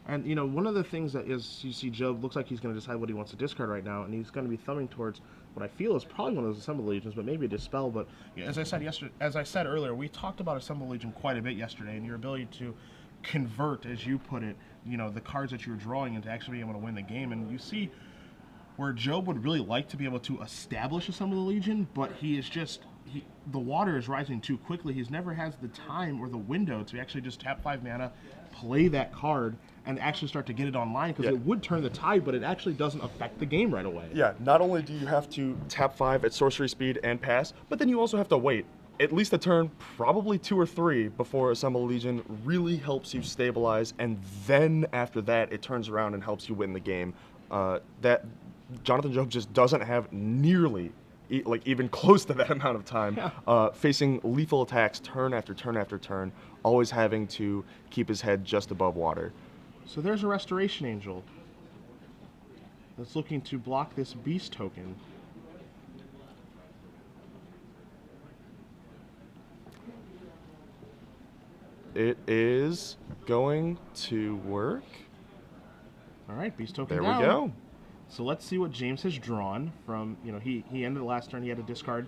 And, one of the things that is, you see Job looks like he's going to decide what he wants to discard right now, and he's going to be thumbing towards what I feel is probably one of those Assemble Legions, but maybe a Dispel. But as I said earlier, we talked about Assemble Legion quite a bit yesterday, and your ability to convert, as you put it, the cards that you're drawing into actually being able to win the game. And you see where Job would really like to be able to establish Assemble the Legion, but he is just, the water is rising too quickly. He's never has the time or the window to actually just tap 5 mana, play that card, and actually start to get it online, because it would turn the tide, but it actually doesn't affect the game right away. Yeah, not only do you have to tap 5 at sorcery speed and pass, but then you also have to wait at least a turn, probably 2 or 3, before Assemble Legion really helps you stabilize, and then after that, it turns around and helps you win the game. That Jonathan Job just doesn't have nearly, even close to that amount of time, facing lethal attacks turn after turn after turn, always having to keep his head just above water. So there's a Restoration Angel that's looking to block this Beast Token. It is going to work. All right, Beast Token There down. we go. So let's see what James has drawn from, he ended the last turn, he had a discard.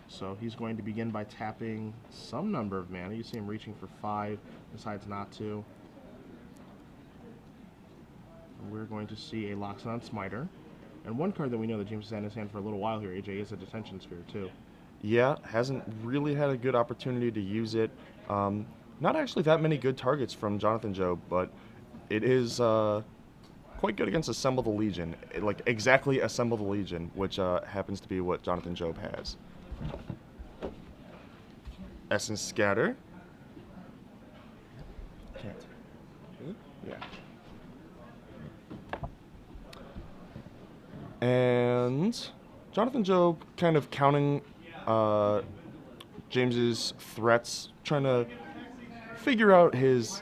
So he's going to begin by tapping some number of mana. You see him reaching for 5, decides not to. We're going to see a Loxodon Smiter. And one card that we know that James has had in his hand for a little while here, AJ, is a Detention Sphere too. Yeah, hasn't really had a good opportunity to use it. Not actually that many good targets from Jonathan Job, but it is quite good against Assemble the Legion. Like, exactly Assemble the Legion, which happens to be what Jonathan Job has. Essence Scatter. Can't. Yeah. And Jonathan Job kind of counting James's threats, trying to figure out his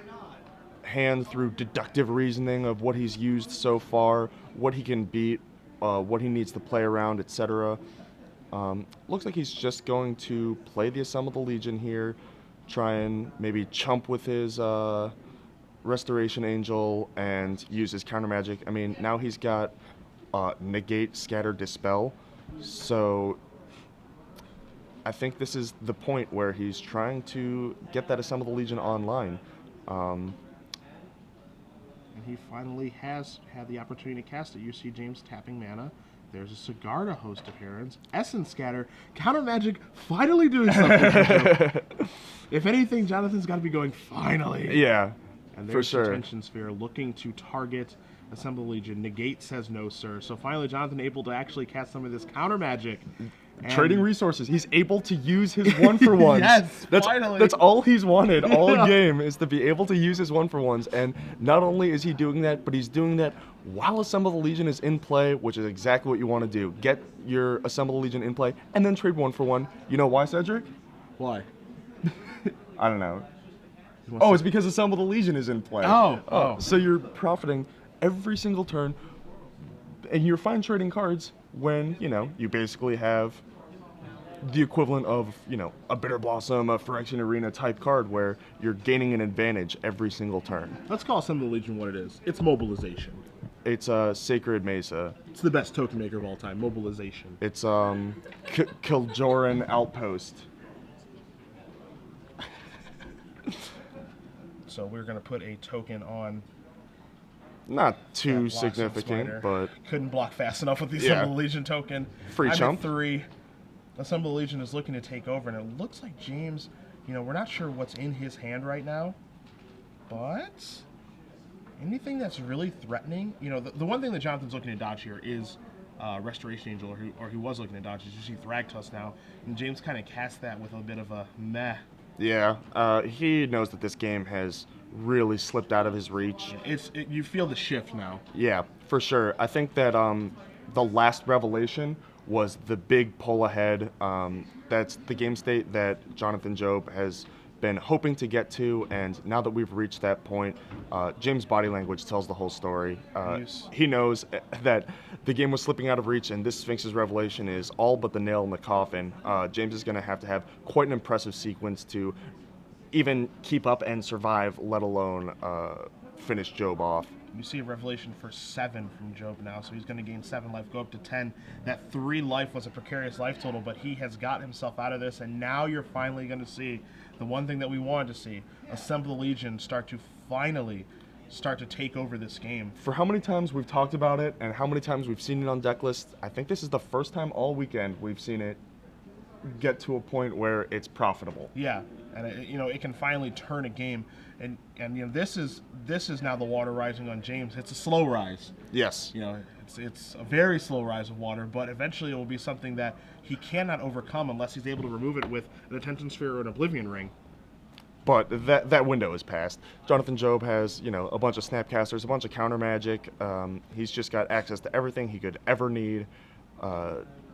hand through deductive reasoning of what he's used so far, what he can beat, what he needs to play around, etc. Looks like he's just going to play the Assemble the Legion here, try and maybe chump with his Restoration Angel and use his counter magic. I mean, now he's got Negate, Scatter, Dispel, so I think this is the point where he's trying to get that Assemble the Legion online. And he finally has had the opportunity to cast it. You see James tapping mana. There's a Sigarda Host of Herons. Essence Scatter. Counter Magic finally doing something. If anything, Jonathan's got to be going, finally. Yeah, and for there's sure. Detention Sphere looking to target Assemble Legion. Negate says no, sir. So finally, Jonathan able to actually cast some of this counter magic. Trading resources. He's able to use his one-for-ones. Yes, that's, finally. That's all he's wanted all game is to be able to use his one-for-ones. And not only is he doing that, but he's doing that while Assemble the Legion is in play, which is exactly what you want to do. Get your Assemble the Legion in play, and then trade one-for-one. You know why, Cedric? Why? I don't know. Oh, it's because Assemble the Legion is in play. Oh. So you're profiting every single turn, and you're fine trading cards when, you basically have the equivalent of, a Bitter Blossom, a Phyrexian Arena type card where you're gaining an advantage every single turn. Let's call Assemble the Legion what it is. It's mobilization. It's Sacred Mesa. It's the best token maker of all time, mobilization. It's Kil'jaeden Outpost. So we're going to put a token on. Not too Blossom significant, Spider. but Couldn't block fast enough with the Yeah. Assemble the Legion token. Free I'm chump. at 3. Assemble the Legion is looking to take over, and it looks like James, we're not sure what's in his hand right now, but anything that's really threatening, the one thing that Jonathan's looking to dodge here is Restoration Angel, or he was looking to dodge. You see Thragtusk now, and James kind of cast that with a bit of a meh. yeah, he knows that this game has really slipped out of his reach. You feel the shift now. Yeah, for sure. I think that the last revelation was the big pull ahead. That's the game state that Jonathan Job has been hoping to get to, and now that we've reached that point, James' body language tells the whole story. Yes. He knows that the game was slipping out of reach, and this Sphinx's revelation is all but the nail in the coffin. James is going to have quite an impressive sequence to even keep up and survive, let alone finish Job off. You see a revelation for 7 from Job now, so he's going to gain 7 life, go up to 10. That 3 life was a precarious life total, but he has got himself out of this, and now you're finally going to see the one thing that we wanted to see, Assemble the Legion finally start to take over this game. For how many times we've talked about it and how many times we've seen it on deck lists, I think this is the first time all weekend we've seen it get to a point where it's profitable. Yeah, and it can finally turn a game, and this is now the water rising on James. It's a slow rise. Yes. It's a very slow rise of water, but eventually it will be something that he cannot overcome unless he's able to remove it with an Attention Sphere or an Oblivion Ring. But that window is past. Jonathan Job has, a bunch of Snapcasters, a bunch of counter magic. He's just got access to everything he could ever need.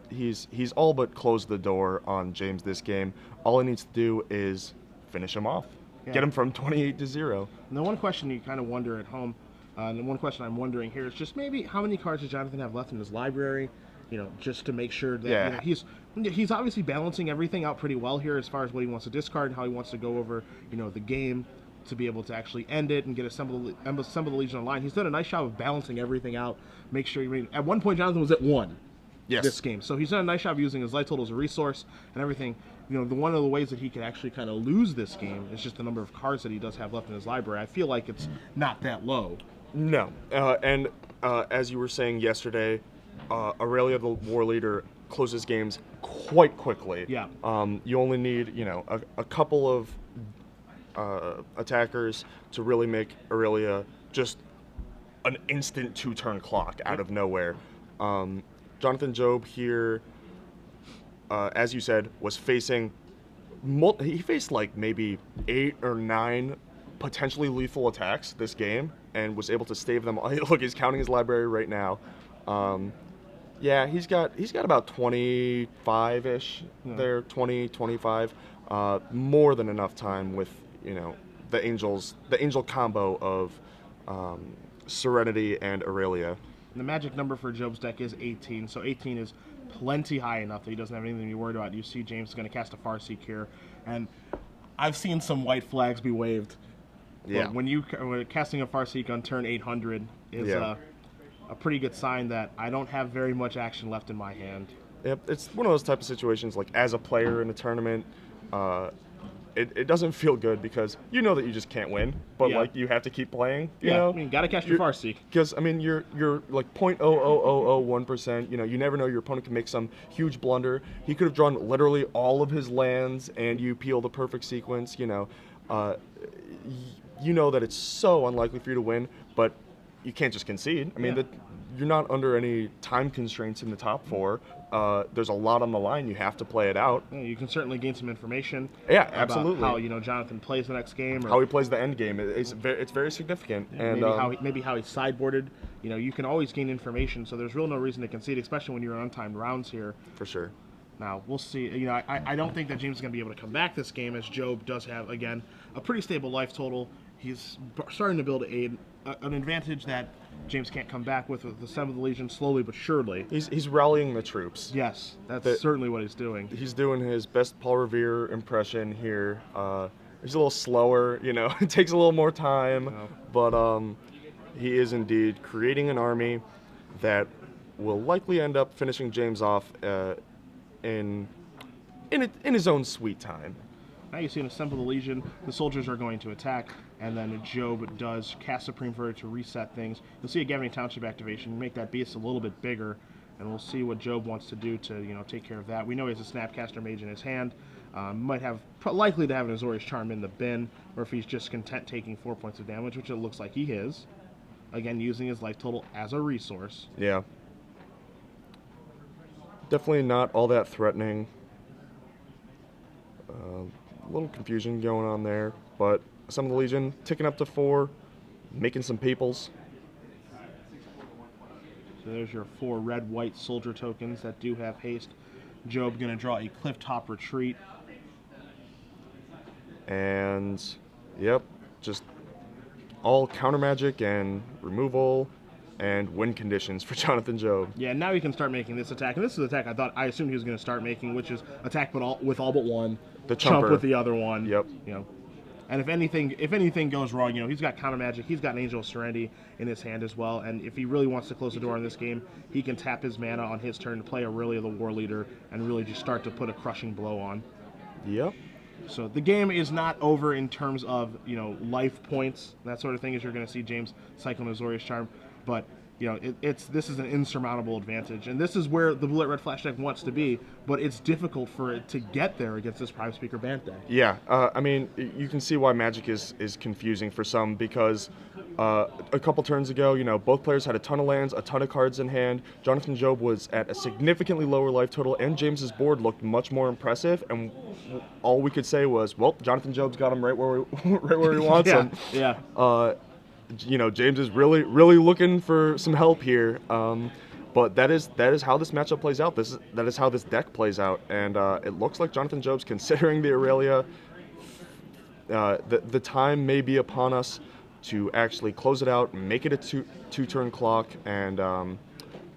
He's all but closed the door on James this game. All he needs to do is finish him off. Yeah. Get him from 28 to 0. And the one question you kind of wonder at home, and the one question I'm wondering here is just maybe how many cards does Jonathan have left in his library? Just to make sure that he's obviously balancing everything out pretty well here as far as what he wants to discard and how he wants to go over, the game to be able to actually end it and get Assemble the Legion online. He's done a nice job of balancing everything out. Make sure at one point Jonathan was at 1. Yes. This game. So he's done a nice job using his life total as a resource and everything. One of the ways that he can actually kind of lose this game is just the number of cards that he does have left in his library. I feel like it's not that low. No. And as you were saying yesterday, Aurelia, the war leader, closes games quite quickly. Yeah. You only need, a couple of attackers to really make Aurelia just an instant 2-turn clock out of nowhere. Jonathan Job here, as you said, was facing he faced like maybe 8 or 9 potentially lethal attacks this game and was able to stave them. Look, he's counting his library right now. Yeah, he's got about 25-ish there, 20, 25. More than enough time with, the angel combo of Serenity and Aurelia. The magic number for Job's deck is 18, so 18 is plenty high enough that he doesn't have anything to be worried about. You see James is going to cast a Farseek here, and I've seen some white flags be waved. Yeah. But when casting a Farseek on turn 800 is a pretty good sign that I don't have very much action left in my hand. Yep, it's one of those type of situations, like as a player in a tournament, it doesn't feel good because you know that you just can't win, but like you have to keep playing. You know, I mean, gotta cast your Farseek. Because I mean, you're like 0.00001%. You never know, your opponent can make some huge blunder. He could have drawn literally all of his lands, and you peel the perfect sequence. You know that it's so unlikely for you to win, but you can't just concede. I mean, you're not under any time constraints in the top four. There's a lot on the line. You have to play it out. Yeah, you can certainly gain some information. Yeah, about absolutely. how Jonathan plays the next game, or How he plays the end game, it's very significant. And maybe how he sideboarded. You can always gain information, so there's real no reason to concede, especially when you're in untimed rounds here. for sure. Now, we'll see. I don't think that James is going to be able to come back this game, as Job does have, again, a pretty stable life total. He's starting to build an advantage that James can't come back with the Seven of the Legion, slowly but surely. He's rallying the troops. Yes, that's certainly what he's doing. He's doing his best Paul Revere impression here. He's a little slower, it takes a little more time, but he is indeed creating an army that will likely end up finishing James off in his own sweet time. Now you see an Assemble the Legion, the soldiers are going to attack, and then Job does cast Supreme Verdict to reset things. You'll see a Gathering Township activation, make that beast a little bit bigger, and we'll see what Job wants to do to take care of that. We know he has a Snapcaster Mage in his hand, likely to have an Azorius Charm in the bin, or if he's just content taking 4 points of damage, which it looks like he is. Again, using his life total as a resource. Yeah. Definitely not all that threatening. A little confusion going on there, but some of the Legion ticking up to 4, making some peoples. So there's your 4 red-white soldier tokens that do have haste. Job going to draw a Clifftop Retreat. And, yep, just all counter magic and removal and win conditions for Jonathan Job. Yeah, now he can start making this attack. And this is the attack I assumed he was going to start making, which is attack with all but one. The chump chumper with the other one. Yep. And if anything goes wrong, he's got counter magic. He's got an Angel of Serenity in his hand as well. And if he really wants to close the door on this game, he can tap his mana on his turn to play Aurelia the War Leader and really just start to put a crushing blow on. Yep. So the game is not over in terms of life points, that sort of thing, as you're going to see James cycle an Azorius Charm, but this is an insurmountable advantage, and this is where the Blue Red Flash deck wants to be, but it's difficult for it to get there against this Prime Speaker Bant deck. Yeah, I mean, you can see why Magic is confusing for some, because a couple turns ago, both players had a ton of lands, a ton of cards in hand. Jonathan Job was at a significantly lower life total, and James's board looked much more impressive, and all we could say was, well, Jonathan Job's got him right where he wants him. Yeah. James is really looking for some help here, but that is how this matchup plays out. That is how this deck plays out, and it looks like Jonathan Job's considering the Aurelia. The time may be upon us to actually close it out, make it a two-turn clock, and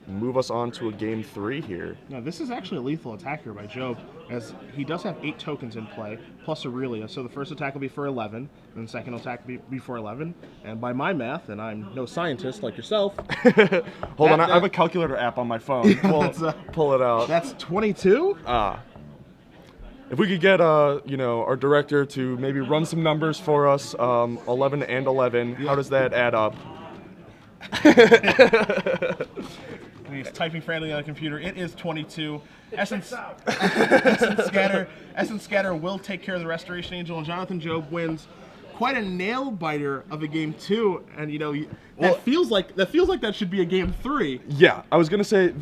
move us on to a game 3 here. Now, this is actually a lethal attack here by Job, as he does have 8 tokens in play, plus Aurelia. So the first attack will be for 11, and the second attack will be for 11. And by my math, and I'm no scientist like yourself. Hold on, I have a calculator app on my phone. Pull it out. That's 22? If we could get our director to maybe run some numbers for us, 11 and 11, how does that add up? He's typing frantically on the computer. It is 22. Essence Scatter will take care of the Restoration Angel, and Jonathan Job wins quite a nail biter of a game 2. And that feels like that should be a game 3. Yeah, I was gonna say,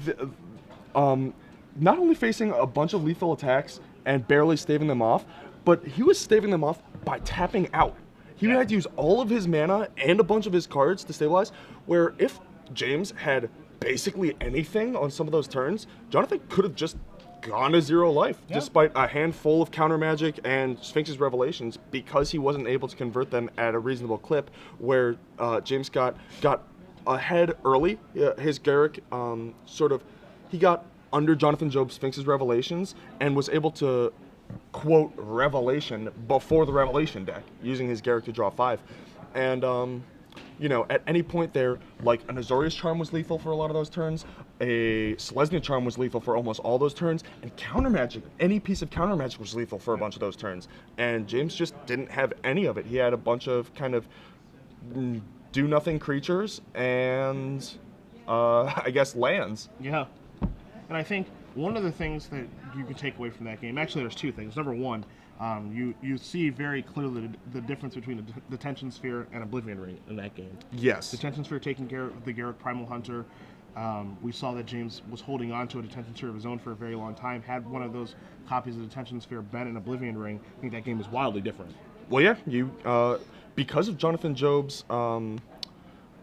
not only facing a bunch of lethal attacks and barely staving them off, but he was staving them off by tapping out. He had to use all of his mana and a bunch of his cards to stabilize, where if James had basically anything on some of those turns, Jonathan could have just gone to 0 life, despite a handful of counter magic and Sphinx's Revelations, because he wasn't able to convert them at a reasonable clip, where James got ahead early. His Garrick he got under Jonathan Job's Sphinx's Revelations and was able to quote Revelation before the Revelation deck, using his Garrick to draw 5. And at any point there, like an Azorius Charm was lethal for a lot of those turns, a Selesnya Charm was lethal for almost all those turns, and counter magic, any piece of counter magic was lethal for a bunch of those turns. And James just didn't have any of it. He had a bunch of kind of do-nothing creatures and, I guess, lands. Yeah. And I think one of the things that you can take away from that game, actually there's 2 things. Number one, you see very clearly the difference between the Tension Sphere and Oblivion Ring in that game. Yes. The Tension Sphere taking care of the Garrett Primal Hunter, We saw that James was holding on to a detention sphere of his own for a very long time. Had one of those copies of the detention sphere been an Oblivion Ring, I think that game is wildly different. Well, yeah, because of Jonathan Job's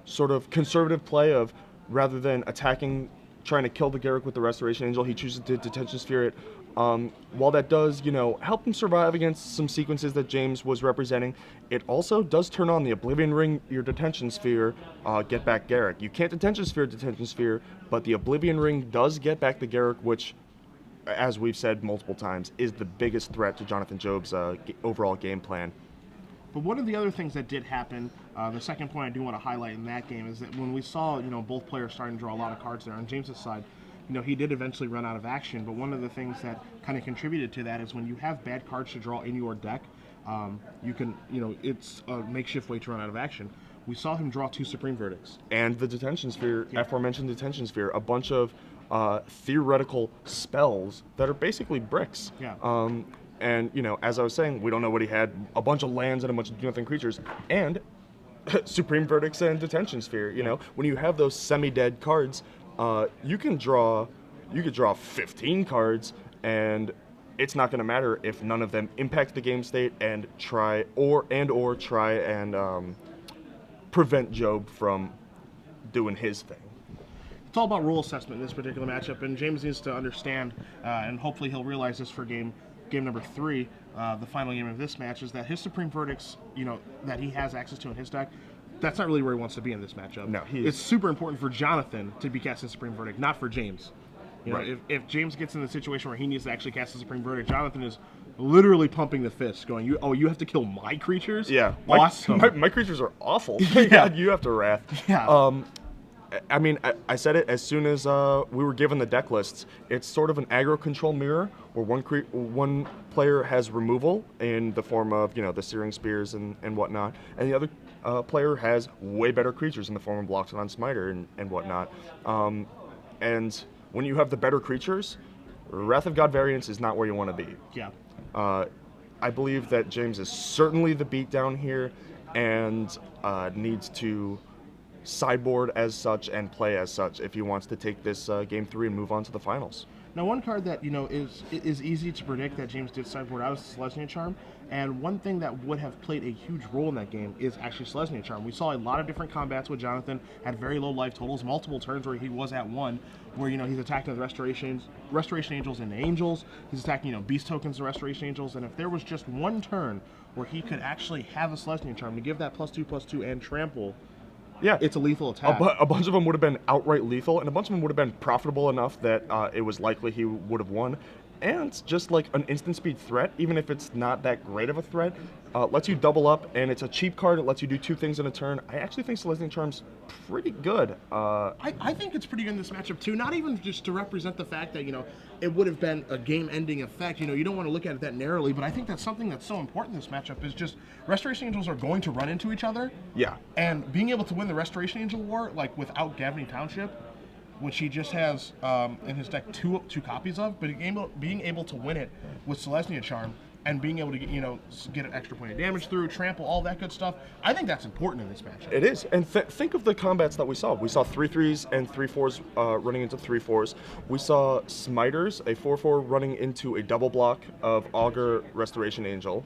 sort of conservative play of rather than attacking, trying to kill the Garrick with the Restoration Angel, he chooses to Detention Sphere it. While that does, help him survive against some sequences that James was representing, it also does turn on the Oblivion Ring, your Detention Sphere, get back Garrick. You can't Detention Sphere, but the Oblivion Ring does get back the Garrick, which, as we've said multiple times, is the biggest threat to Jonathan Job's overall game plan. But one of the other things that did happen, the second point I do want to highlight in that game, is that when we saw, both players starting to draw a lot of cards there on James's side, he did eventually run out of action. But one of the things that kind of contributed to that is when you have bad cards to draw in your deck, you can, it's a makeshift way to run out of action. We saw him draw 2 Supreme Verdicts. And the Detention Sphere, aforementioned Detention Sphere, a bunch of theoretical spells that are basically bricks. Yeah. And, as I was saying, we don't know what he had, a bunch of lands and a bunch of do-nothing creatures, and Supreme Verdicts and Detention Sphere. When you have those semi-dead cards, you could draw 15 cards, and it's not going to matter if none of them impact the game state and try and prevent Job from doing his thing. It's all about rule assessment in this particular matchup, and James needs to understand, and hopefully he'll realize this for game number 3, the final game of this match, is that his Supreme Verdicts, that he has access to in his deck, that's not really where he wants to be in this matchup. No, it's super important for Jonathan to be casting Supreme Verdict, not for James. Right. If James gets in the situation where he needs to actually cast a Supreme Verdict, Jonathan is literally pumping the fist, going, you have to kill my creatures? Yeah. Awesome. My creatures are awful. Yeah. You have to wrath. Yeah. I mean, I said it as soon as we were given the deck lists. It's sort of an aggro control mirror where one player has removal in the form of, the Searing Spears and whatnot, and the other player has way better creatures in the form of Blocks on Smiter and whatnot. And when you have the better creatures, Wrath of God variance is not where you want to be. Yeah. I believe that James is certainly the beatdown here and needs to sideboard as such and play as such if he wants to take this game 3 and move on to the finals. Now, one card that is easy to predict that James did sideboard out is Selesnya Charm, and one thing that would have played a huge role in that game is actually Selesnya Charm. We saw a lot of different combats with Jonathan, had very low life totals, multiple turns where he was at 1, where he's attacking the Restoration Angels and the Angels, he's attacking Beast Tokens and Restoration Angels, and if there was just one turn where he could actually have a Selesnya Charm to give that +2/+2 and trample, yeah, it's a lethal attack. A bunch of them would have been outright lethal, and a bunch of them would have been profitable enough that it was likely he would have won. And just like an instant speed threat, even if it's not that great of a threat, lets you double up, and it's a cheap card. It lets you do 2 things in a turn. I actually think Selesnya Charm's pretty good. I think it's pretty good in this matchup too. Not even just to represent the fact that it would have been a game-ending effect. You don't want to look at it that narrowly, but I think that's something that's so important in this matchup is just Restoration Angels are going to run into each other. Yeah. And being able to win the Restoration Angel War, like without Gavany Township, which he just has in his deck two copies of, but being able to win it with Selesnya Charm and being able to get an extra point of damage through, trample, all that good stuff, I think that's important in this matchup. It is, and think of the combats that we saw. We saw 3/3s and 3/4s running into 3/4s. We saw Smiters, a 4/4 running into a double block of Augur Restoration Angel,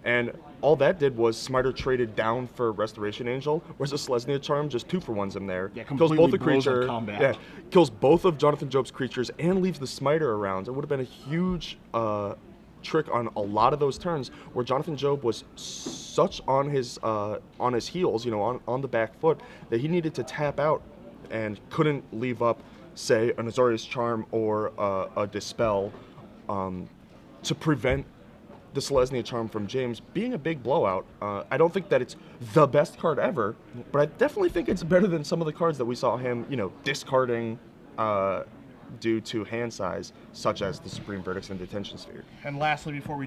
and all that did was Smiter traded down for Restoration Angel, whereas a Selesnya Charm just 2-for-1s in there. Yeah, kills both the blows up creature. combat. Yeah, kills both of Jonathan Job's creatures and leaves the Smiter around. It would have been a huge trick on a lot of those turns where Jonathan Job was such on his heels, on the back foot, that he needed to tap out and couldn't leave up, say, an Azorius Charm or a Dispel to prevent the Selesnya Charm from James being a big blowout. I don't think that it's the best card ever, but I definitely think it's better than some of the cards that we saw him, discarding due to hand size, such as the Supreme Verdicts and Detention Sphere. And lastly, before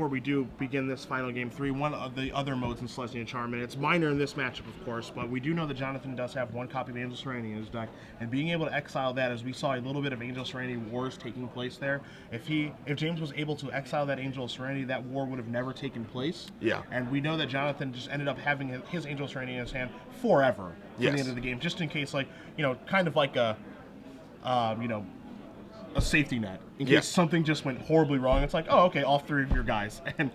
we do begin this final game three, one of the other modes in Celestia Charm, and it's minor in this matchup, of course, but we do know that Jonathan does have one copy of Angel Serenity in his deck, and being able to exile that, as we saw a little bit of Angel Serenity wars taking place there. If James was able to exile that Angel Serenity, that war would have never taken place. Yeah. And we know that Jonathan just ended up having his Angel Serenity in his hand forever to Yes. the end of the game, just in case, like, kind of like a safety net in case something just went horribly wrong. It's like, oh, okay, all three of your guys, and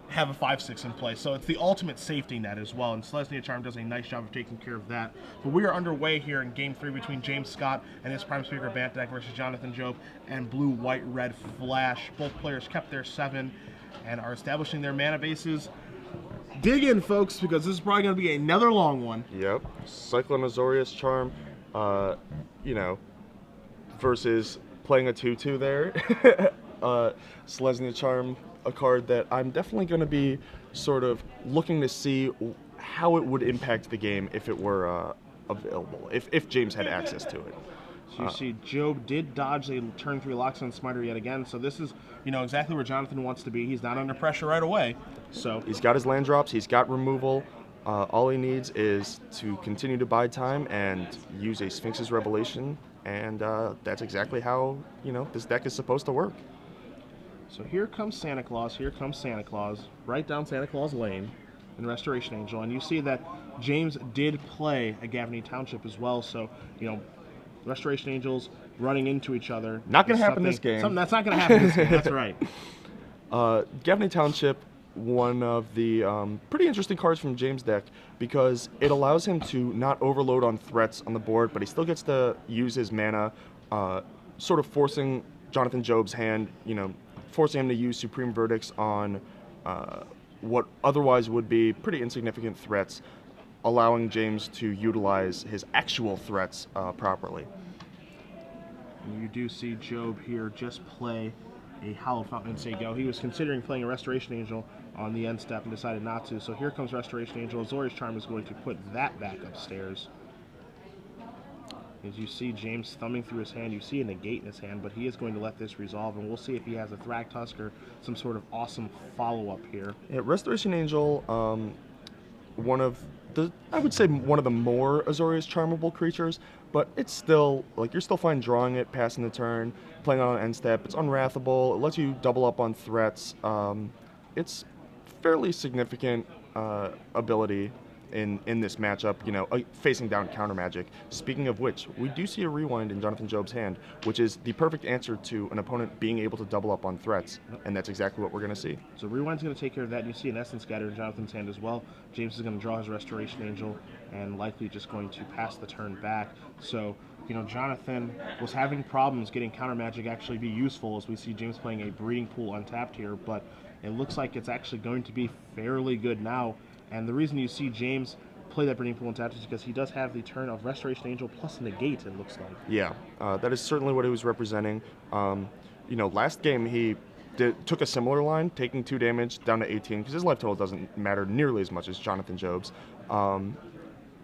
have a 5/6 in place. So it's the ultimate safety net as well, and Celestia Charm does a nice job of taking care of that. But we are underway here in Game 3 between James Scott and his Prime Speaker Bant deck versus Jonathan Job and Blue, White, Red Flash. Both players kept their 7 and are establishing their mana bases. Dig in, folks, because this is probably going to be another long one. Yep. Cyclone Azorius Charm, versus playing a 2/2 there. Selesnya Charm, a card that I'm definitely going to be sort of looking to see how it would impact the game if it were available, if James had access to it. So you see Job did dodge a turn 3 Loxodon Smiter yet again, so this is, exactly where Jonathan wants to be. He's not under pressure right away, so... He's got his land drops, he's got removal. All he needs is to continue to buy time and use a Sphinx's Revelation, and that's exactly how, this deck is supposed to work. So here comes Santa Claus, right down Santa Claus Lane in Restoration Angel, and you see that James did play a Gavany Township as well, so, Restoration Angels running into each other. Not going to happen this game. Something that's not going to happen this game, that's right. Gavany Township, one of the pretty interesting cards from James' deck, because it allows him to not overload on threats on the board, but he still gets to use his mana, sort of forcing Jonathan Job's hand, forcing him to use Supreme Verdicts on what otherwise would be pretty insignificant threats, allowing James to utilize his actual threats properly. And you do see Job here just play a Hollow Fountain and say go. He was considering playing a Restoration Angel on the end step and decided not to. So here comes Restoration Angel. Azorius Charm is going to put that back upstairs. As you see James thumbing through his hand, you see a negate in his hand, but he is going to let this resolve, and we'll see if he has a Thragtusk or some sort of awesome follow-up here. Yeah, Restoration Angel, one of the more Azorius Charmable creatures, but it's still, you're still fine drawing it, passing the turn, playing on an end step. It's unwrathable. It lets you double up on threats. It's fairly significant ability in this matchup, facing down counter magic. Speaking of which, we do see a rewind in Jonathan Job's hand, which is the perfect answer to an opponent being able to double up on threats, and that's exactly what we're going to see. So rewind's going to take care of that, and you see an Essence Scatter in Jonathan's hand as well. James is going to draw his Restoration Angel and likely just going to pass the turn back. So, Jonathan was having problems getting counter magic actually be useful, as we see James playing a Breeding Pool untapped here, but it looks like it's actually going to be fairly good now. And the reason you see James play that Breeding Pool untapped is because he does have the turn of Restoration Angel plus Negate, it looks like. Yeah, that is certainly what he was representing. Last game he took a similar line, taking 2 damage down to 18, because his life total doesn't matter nearly as much as Jonathan Job's,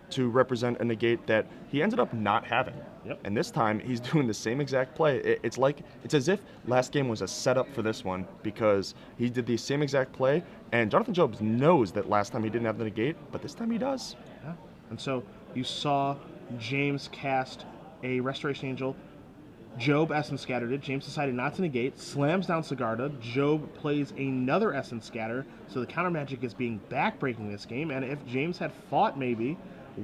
to represent a negate that he ended up not having. Yep. And this time he's doing the same exact play. It's as if last game was a setup for this one, because he did the same exact play, and Jonathan Jobs knows that last time he didn't have the negate, but this time he does. Yeah. And so you saw James cast a Restoration Angel. Job Essence Scattered it. James decided not to negate, slams down Sigarda. Job plays another Essence Scatter, so the counter magic is being backbreaking this game, and if James had fought maybe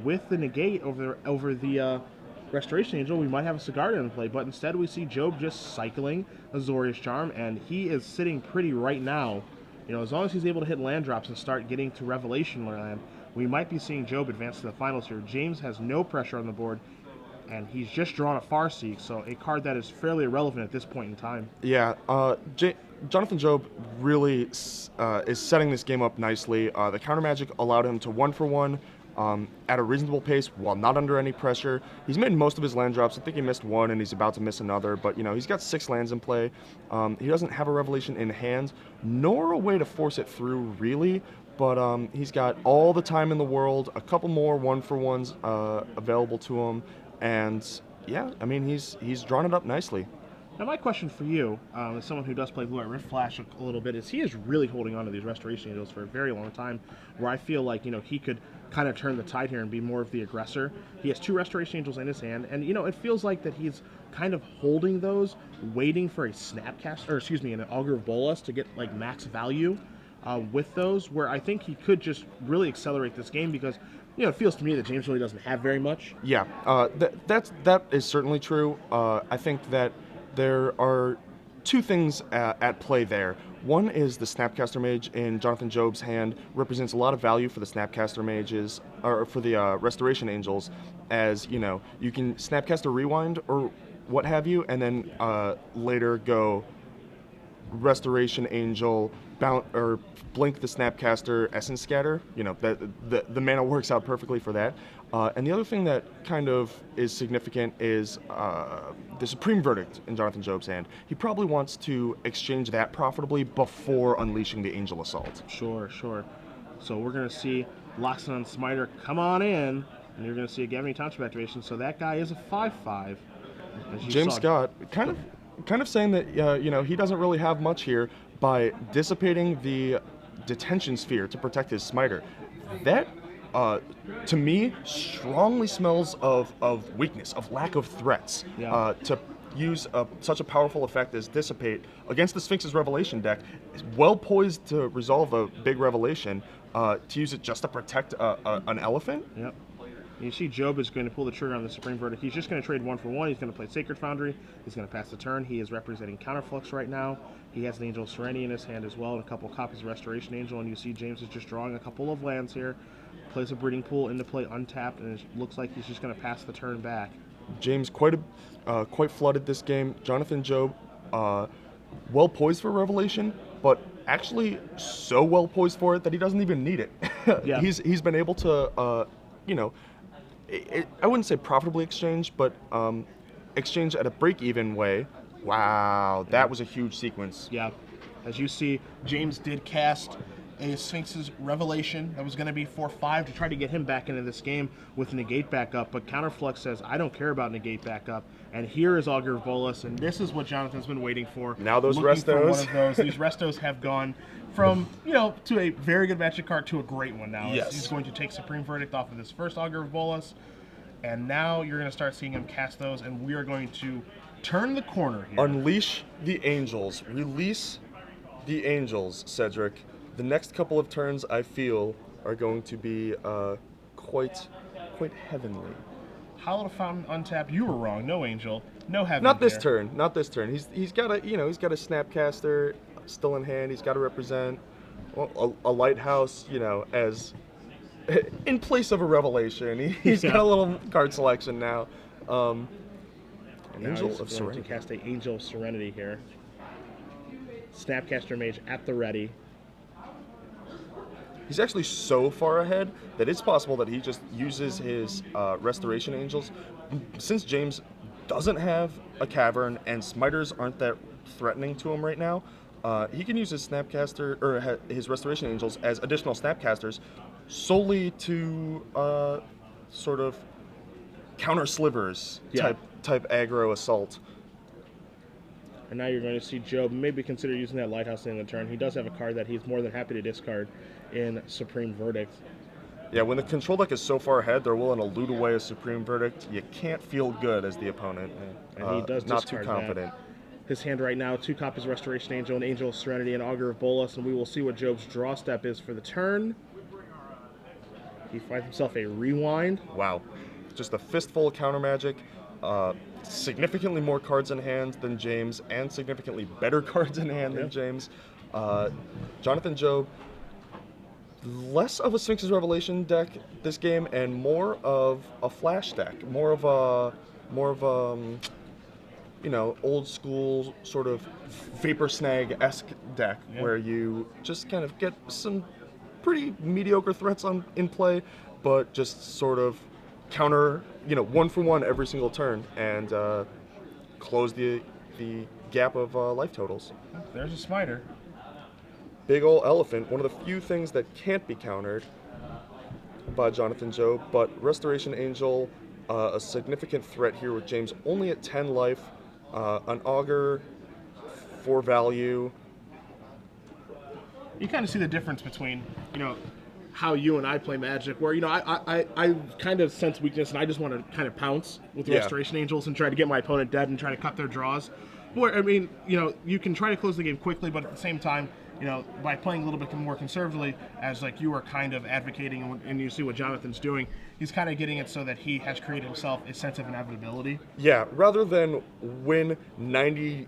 with the negate over the Restoration Angel, we might have a Sigarda in play, but instead we see Job just cycling Azorius Charm, and he is sitting pretty right now. As long as he's able to hit land drops and start getting to Revelation land, we might be seeing Job advance to the finals here. James has no pressure on the board, and he's just drawn a Farseek, so a card that is fairly irrelevant at this point in time. Yeah, Jonathan Job really is setting this game up nicely. The counter magic allowed him to 1-for-1 at a reasonable pace while not under any pressure. He's made most of his land drops. I think he missed 1 and he's about to miss another, but he's got 6 lands in play. He doesn't have a Revelation in hand, nor a way to force it through really, but he's got all the time in the world, a couple more 1-for-1s available to him, and Yeah, I mean he's drawn it up nicely. Now, my question for you, as someone who does play Blue White Rift Flash a little bit, is he is really holding on to these Restoration Angels for a very long time, where I feel like, he could kind of turn the tide here and be more of the aggressor. He has 2 Restoration Angels in his hand, and, it feels like that he's kind of holding those, waiting for a Snapcaster, or excuse me, an Augur of Bolas to get, like, max value with those, where I think he could just really accelerate this game because, it feels to me that James really doesn't have very much. Yeah, that is certainly true. I think that there are 2 things at play there. One is the Snapcaster Mage in Jonathan Job's hand represents a lot of value for the Snapcaster Mages, or for the Restoration Angels, as, you can Snapcaster Rewind or what have you, and then later go Restoration Angel, or blink the Snapcaster, Essence Scatter. That the mana works out perfectly for that. And the other thing that kind of is significant is the Supreme Verdict in Jonathan Job's hand. He probably wants to exchange that profitably before unleashing the Angel Assault. Sure. So we're going to see Loxodon Smiter come on in, and you're going to see a Gavin Township activation. So that guy is a 5/5. James Scott kind of saying that he doesn't really have much here by dissipating the detention sphere to protect his Smiter. That to me strongly smells of weakness, of lack of threats. Yeah. To use such a powerful effect as Dissipate against the Sphinx's Revelation deck is well poised to resolve a big Revelation. To use it just to protect an elephant. Yep. You see Job is going to pull the trigger on the Supreme Verdict. He's just going to trade 1 for 1. He's going to play Sacred Foundry. He's going to pass the turn. He is representing Counterflux right now. He has an Angel of Serenity in his hand as well, and a couple copies of Restoration Angel. And you see James is just drawing a couple of lands here. Plays a Breeding Pool into play untapped, and it looks like he's just going to pass the turn back. James quite flooded this game. Jonathan Job, well poised for Revelation, but actually so well poised for it that he doesn't even need it. Yeah. He's been able to I wouldn't say profitably exchange, but exchange at a break-even way. Wow, that was a huge sequence. Yeah. As you see, James did cast a Sphinx's Revelation that was going to be 4/5 to try to get him back into this game with Negate backup, but Counterflux says, I don't care about Negate backup, and here is Augur of Bolas, and this is what Jonathan's been waiting for. Now those Looking for restos. one of those. These restos have gone from, to a very good Magic card to a great one now. Yes. He's going to take Supreme Verdict off of this first Augur of Bolas, and now you're going to start seeing him cast those, and we are going to turn the corner here. Unleash the Angels. Release the Angels, Cedric. The next couple of turns, I feel, are going to be quite heavenly. Hollow Fountain untapped. You were wrong. No Angel. No Heaven. Not this here. turn. Not this turn. He's got a Snapcaster still in hand. He's got to represent a Lighthouse. As in place of a Revelation. He's got a little card selection now. An Angel of Serenity. To cast a Angel of Serenity here. Snapcaster Mage at the ready. He's actually so far ahead that it's possible that he just uses his Restoration Angels. Since James doesn't have a Cavern and Smiters aren't that threatening to him right now, he can use his Snapcaster or his Restoration Angels as additional Snapcasters solely to sort of counter slivers type aggro assault. And now you're going to see Job maybe consider using that Lighthouse in the turn. He does have a card that he's more than happy to discard in Supreme Verdict. Yeah, when the control deck is so far ahead, they're willing to loot away a Supreme Verdict. You can't feel good as the opponent. And he does not too discard confident. that. His hand right now, 2 copies of Restoration Angel, an Angel of Serenity, and Augur of Bolas, and we will see what Job's draw step is for the turn. He finds himself a Rewind. Wow. Just a fistful of counter magic. Significantly more cards in hand than James, and significantly better cards in hand than James. Jonathan Job, less of a Sphinx's Revelation deck this game, and more of a flash deck, more of a old school sort of Vapor Snag-esque deck where you just kind of get some pretty mediocre threats in play, but just sort of counter, 1 for 1 every single turn and close the gap of life totals. There's a Smiter. Big ol' elephant, one of the few things that can't be countered by Jonathan Job, but Restoration Angel a significant threat here with James only at 10 life, an Augur for value. You kind of see the difference between, how you and I play Magic, where, I kind of sense weakness and I just want to kind of pounce with Yeah. Restoration Angels and try to get my opponent dead and try to cut their draws. Where, I mean, you can try to close the game quickly, but at the same time, by playing a little bit more conservatively, as like you are kind of advocating, and you see what Jonathan's doing, he's kind of getting it so that he has created himself a sense of inevitability. Yeah, rather than win 95%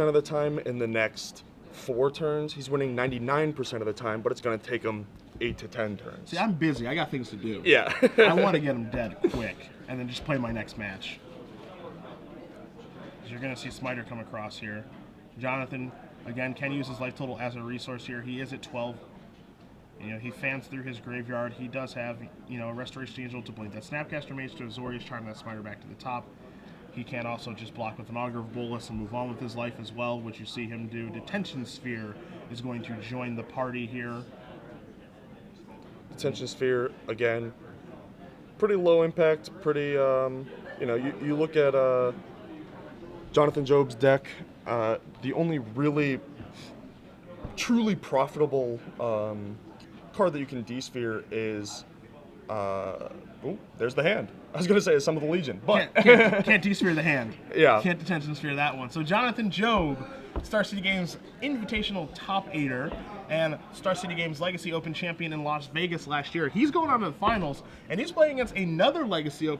of the time in the next 4 turns, he's winning 99% of the time, but it's going to take him 8 to 10 turns. See, I'm busy. I got things to do. Yeah. I want to get him dead quick and then just play my next match. You're going to see Smiter come across here. Jonathan, again, can use his life total as a resource here. He is at 12. He fans through his graveyard. He does have, a Restoration Angel to blade that Snapcaster Mage to Azorius Charm that Smiter back to the top. He can also just block with an Augur of Bolas and move on with his life as well, which you see him do. Detention Sphere is going to join the party here. Detention Sphere, again, pretty low impact, pretty, you look at Jonathan Job's deck, the only really, truly profitable card that you can D-Sphere is, there's the hand. I was going to say it's some of the Legion, but... Can't D-Sphere the hand. Yeah. Can't Detention Sphere that one. So Jonathan Job, Star City Games Invitational Top 8er, and Star City Games Legacy Open Champion in Las Vegas last year. He's going on to the finals, and he's playing against another Legacy Open